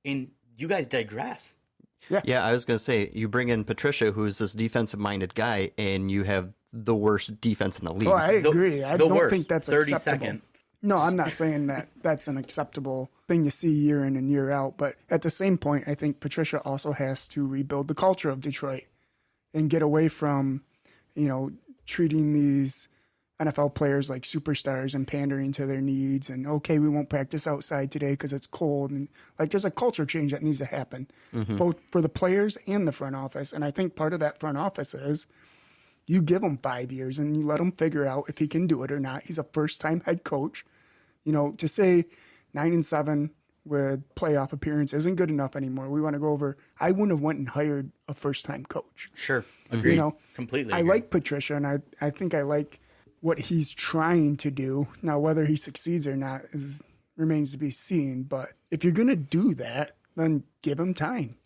Speaker 1: and you guys digress.
Speaker 3: Yeah, I was going to say, you bring in Patricia, who's this defensive-minded guy, and you have the worst defense in the league.
Speaker 2: Oh, I agree. I don't think that's
Speaker 1: 30
Speaker 2: acceptable.
Speaker 1: second.
Speaker 2: No, I'm not saying that that's an acceptable thing to see year in and year out. But at the same point, I think Patricia also has to rebuild the culture of Detroit and get away from, treating these NFL players like superstars and pandering to their needs. And, okay, we won't practice outside today because it's cold. And, there's a culture change that needs to happen, both for the players and the front office. And I think part of that front office is you give him 5 years and you let him figure out if he can do it or not. He's a first-time head coach. To say 9-7 with playoff appearance isn't good enough anymore. We want to go over. I wouldn't have went and hired a first-time coach.
Speaker 1: Sure, agreed. Completely.
Speaker 2: I like Patricia, and I think I like what he's trying to do. Now, whether he succeeds or not remains to be seen. But if you're going to do that, then give him time.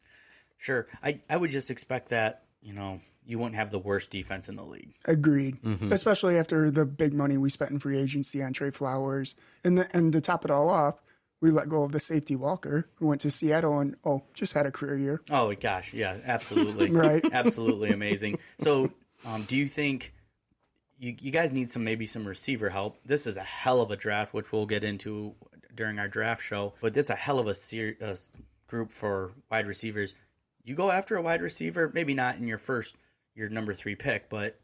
Speaker 1: Sure. I would just expect that, you wouldn't have the worst defense in the league.
Speaker 2: Agreed. Especially after the big money we spent in free agency on Trey Flowers. And to top it all off, we let go of the safety Walker, who went to Seattle and, just had a career year.
Speaker 1: Oh, gosh. Yeah, absolutely.
Speaker 2: Right.
Speaker 1: Absolutely amazing. So do you think you guys need maybe some receiver help? This is a hell of a draft, which we'll get into during our draft show. But it's a hell of a group for wide receivers. You go after a wide receiver, maybe not in your number 3 pick, but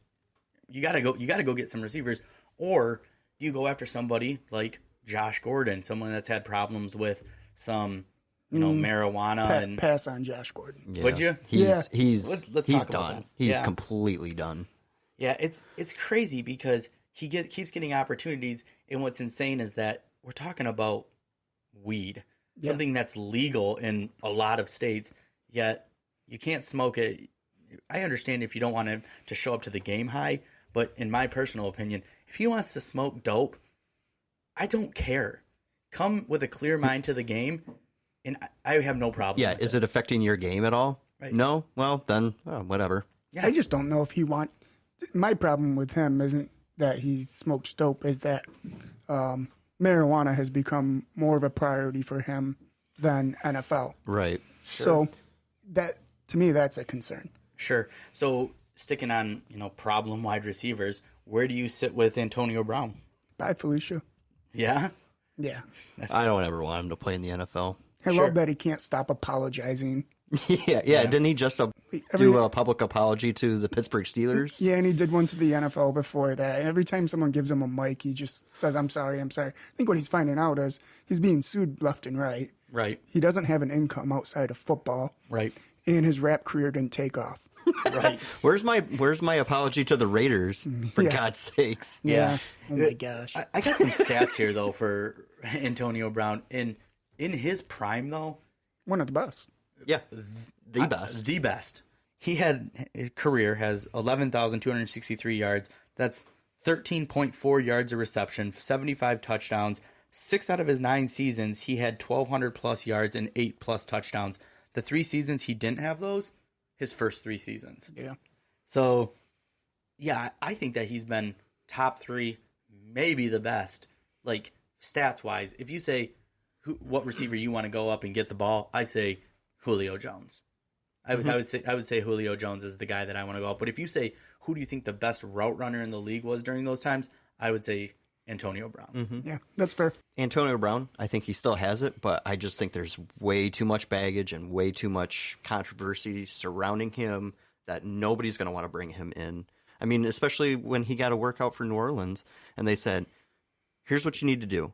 Speaker 1: you gotta go get some receivers. Or you go after somebody like Josh Gordon, someone that's had problems with some, marijuana and
Speaker 2: pass on Josh Gordon.
Speaker 3: Yeah.
Speaker 1: Would you?
Speaker 3: He's
Speaker 1: Let's
Speaker 3: he's
Speaker 1: talk about
Speaker 3: done.
Speaker 1: that.
Speaker 3: He's
Speaker 1: Yeah.
Speaker 3: completely done.
Speaker 1: Yeah, it's crazy because he keeps getting opportunities, and what's insane is that we're talking about weed, something that's legal in a lot of states, yet you can't smoke it. I understand if you don't want him to show up to the game high, but in my personal opinion, if he wants to smoke dope, I don't care. Come with a clear mind to the game, and I have no problem.
Speaker 3: Yeah,
Speaker 1: with
Speaker 3: is it affecting your game at all?
Speaker 1: Right.
Speaker 3: No? Well, then, whatever.
Speaker 1: Yeah.
Speaker 2: I just don't know if he my problem with him isn't that he smokes dope, is that marijuana has become more of a priority for him than NFL.
Speaker 3: Right.
Speaker 2: So that, to me, that's a concern.
Speaker 1: Sure. So sticking on, problem wide receivers, where do you sit with Antonio Brown?
Speaker 2: Bye, Felicia.
Speaker 1: Yeah?
Speaker 2: Yeah.
Speaker 3: I don't ever want him to play in the NFL.
Speaker 2: I love that he can't stop apologizing.
Speaker 3: Yeah. Didn't he just do a public apology to the Pittsburgh Steelers?
Speaker 2: Yeah, and he did one to the NFL before that. Every time someone gives him a mic, he just says, I'm sorry. I think what he's finding out is he's being sued left and right.
Speaker 1: Right.
Speaker 2: He doesn't have an income outside of football.
Speaker 1: Right.
Speaker 2: And his rap career didn't take off.
Speaker 1: Right.
Speaker 3: Where's my apology to the Raiders, for God's sakes?
Speaker 1: Yeah.
Speaker 2: Oh, my gosh.
Speaker 1: I got some stats here, though, for Antonio Brown. In his prime, though.
Speaker 2: One of the best.
Speaker 3: Yeah, the best.
Speaker 1: The best. His career has 11,263 yards. That's 13.4 yards a reception, 75 touchdowns. 6 out of his 9 seasons, he had 1,200-plus yards and 8-plus touchdowns. The 3 seasons he didn't have those, his first 3 seasons.
Speaker 2: Yeah.
Speaker 1: So, yeah, I think that he's been top 3, maybe the best, stats-wise. If you say what receiver you want to go up and get the ball, I say Julio Jones. I would say Julio Jones is the guy that I want to go up. But if you say who do you think the best route runner in the league was during those times, I would say Antonio Brown.
Speaker 2: Yeah, that's fair.
Speaker 3: Antonio Brown, I think he still has it, but I just think there's way too much baggage and way too much controversy surrounding him that nobody's going to want to bring him in. I mean, especially when he got a workout for New Orleans and they said, here's what you need to do.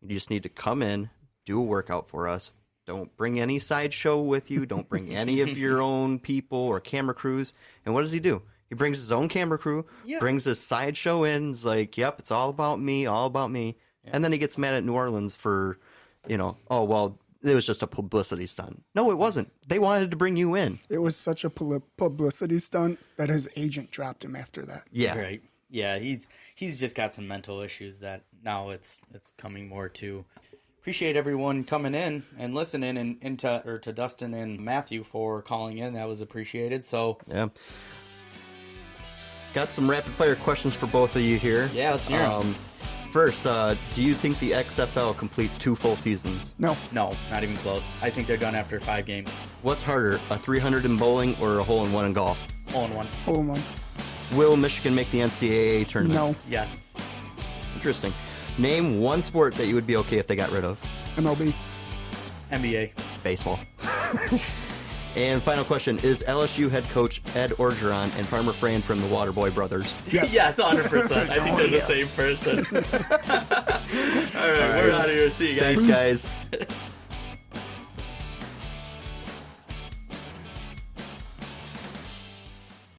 Speaker 3: You just need to come in, do a workout for us. Don't bring any sideshow with you. Don't bring any of your own people or camera crews. And what does he do? He brings his own camera crew, brings his sideshow in. He's like, yep, it's all about me, all about me. Yeah. And then he gets mad at New Orleans for, oh, well, it was just a publicity stunt. No, it wasn't. They wanted to bring you in.
Speaker 2: It was such a publicity stunt that his agent dropped him after that.
Speaker 3: Yeah.
Speaker 1: Right. Yeah, he's just got some mental issues that now it's coming more to. Appreciate everyone coming in and listening and to Dustin and Matthew for calling in. That was appreciated. So
Speaker 3: yeah. Got some rapid fire questions for both of you here.
Speaker 1: Yeah, let's hear them.
Speaker 3: First, do you think the XFL completes 2 full seasons?
Speaker 2: No.
Speaker 1: No, not even close. I think they're done after 5 games.
Speaker 3: What's harder, a 300 in bowling or a hole-in-one in golf?
Speaker 1: Hole-in-one.
Speaker 2: Hole-in-one.
Speaker 3: Will Michigan make the NCAA tournament?
Speaker 2: No.
Speaker 1: Yes.
Speaker 3: Interesting. Name one sport that you would be okay if they got rid of.
Speaker 2: MLB.
Speaker 1: NBA.
Speaker 3: Baseball. And final question, is LSU head coach Ed Orgeron and Farmer Fran from the Waterboy Brothers?
Speaker 1: Yes, 100%. I think they're the same person. All right, we're out of here. See you guys.
Speaker 3: Thanks, guys.